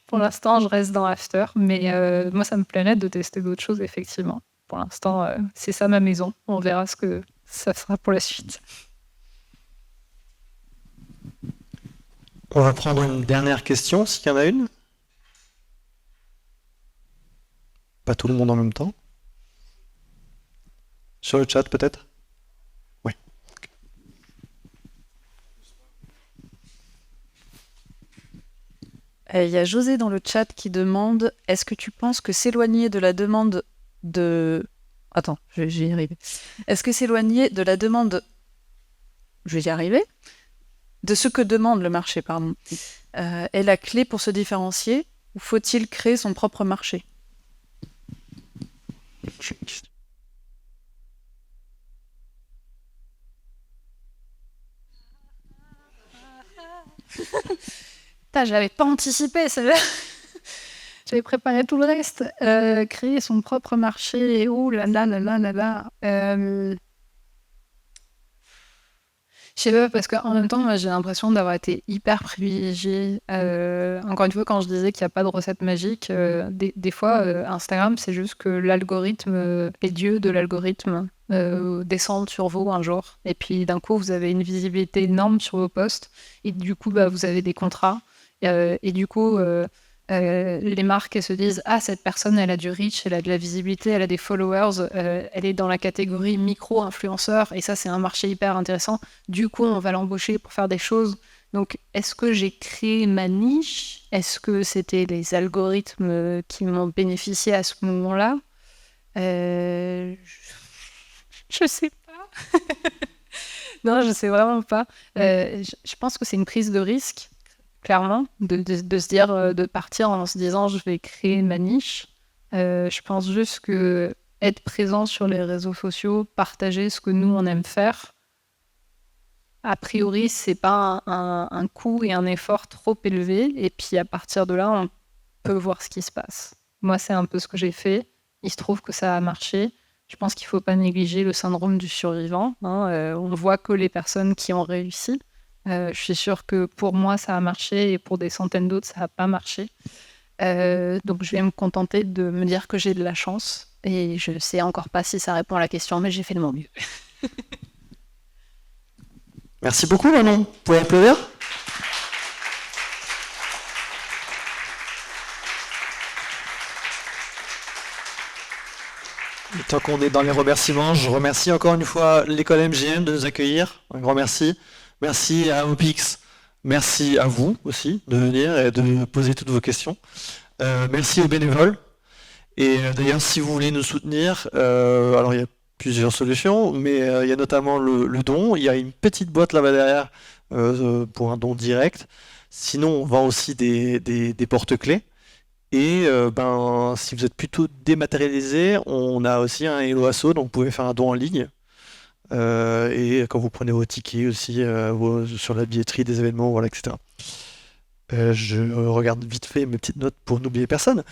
Pour l'instant, je reste dans After, mais moi, ça me plairait de tester d'autres choses, effectivement. Pour l'instant, c'est ça ma maison. On verra ce que ça sera pour la suite. On va prendre une dernière question, s'il y en a une. Pas tout le monde en même temps. Sur le chat, peut-être? Oui. Il y a José dans le chat qui demande est-ce que tu penses que s'éloigner de la demande de. Attends, je vais y arriver. Est-ce que s'éloigner de la demande. Je vais y arriver. De ce que demande le marché, pardon, est la clé pour se différencier ou faut-il créer son propre marché? J'avais pas anticipé celle-là. J'avais préparé tout le reste. Créer son propre marché. Et oh là là là là là là. Je sais pas, parce qu'en même temps, moi, j'ai l'impression d'avoir été hyper privilégiée. Encore une fois, quand je disais qu'il n'y a pas de recette magique, des fois, Instagram, c'est juste que l'algorithme, les dieux de l'algorithme descendent sur vous un jour. Et puis, d'un coup, vous avez une visibilité énorme sur vos posts. Et du coup, bah, vous avez des contrats. Et du coup, les marques elles se disent « Ah, cette personne, elle a du reach, elle a de la visibilité, elle a des followers, elle est dans la catégorie micro-influenceur, et ça, c'est un marché hyper intéressant. Du coup, on va l'embaucher pour faire des choses. » Donc, est-ce que j'ai créé ma niche? Est-ce que c'était les algorithmes qui m'ont bénéficié à ce moment-là? Je sais pas. Non, je sais vraiment pas. Je pense que c'est une prise de risque, clairement, de se dire, de partir en se disant je vais créer ma niche. Je pense juste que être présent sur les réseaux sociaux, partager ce que nous on aime faire, a priori c'est pas un coût et un effort trop élevé, et puis à partir de là on peut voir ce qui se passe. Moi c'est un peu ce que j'ai fait, il se trouve que ça a marché. Je pense qu'il faut pas négliger le syndrome du survivant, hein. On voit que les personnes qui ont réussi. Je suis sûre que pour moi, ça a marché et pour des centaines d'autres, ça n'a pas marché. Donc, je vais me contenter de me dire que j'ai de la chance. Et je ne sais encore pas si ça répond à la question, mais j'ai fait de mon mieux. Merci beaucoup, Manon. Vous pouvez applaudir? Et tant qu'on est dans les remerciements, je remercie encore une fois l'école MGM de nous accueillir. Un grand merci. Merci à Opix. Merci à vous aussi de venir et de poser toutes vos questions. Merci aux bénévoles. Et d'ailleurs, si vous voulez nous soutenir, alors il y a plusieurs solutions, mais il y a notamment le don. Il y a une petite boîte là-bas derrière pour un don direct. Sinon, on vend aussi des porte-clés. Et si vous êtes plutôt dématérialisé, on a aussi un Hello Asso, donc vous pouvez faire un don en ligne. Et quand vous prenez vos tickets aussi sur la billetterie des événements, voilà, etc. Je regarde vite fait mes petites notes pour n'oublier personne.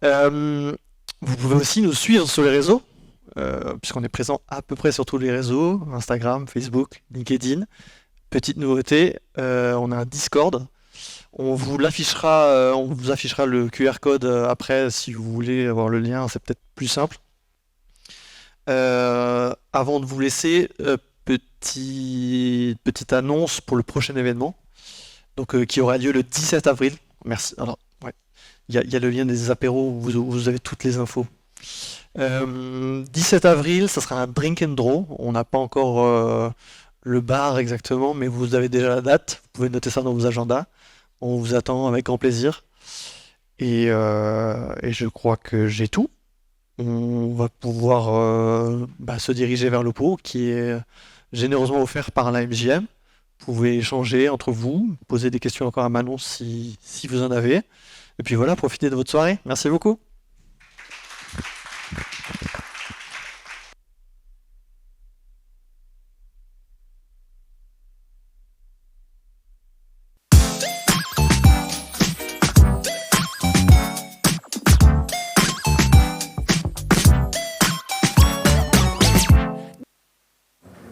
Vous pouvez aussi nous suivre sur les réseaux, puisqu'on est présent à peu près sur tous les réseaux, Instagram, Facebook, LinkedIn. Petite nouveauté, on a un Discord. On vous affichera le QR code après si vous voulez avoir le lien, c'est peut-être plus simple. Avant de vous laisser, petite annonce pour le prochain événement, donc qui aura lieu le 17 avril. Merci. Alors, ouais, il y a le lien des apéros où vous avez toutes les infos. 17 avril, ça sera un drink and draw. On n'a pas encore le bar exactement, mais vous avez déjà la date. Vous pouvez noter ça dans vos agendas. On vous attend avec grand plaisir. Et je crois que j'ai tout. On va pouvoir se diriger vers le pot qui est généreusement offert par la MJM. Vous pouvez échanger entre vous, poser des questions encore à Manon si vous en avez. Et puis voilà, profitez de votre soirée. Merci beaucoup.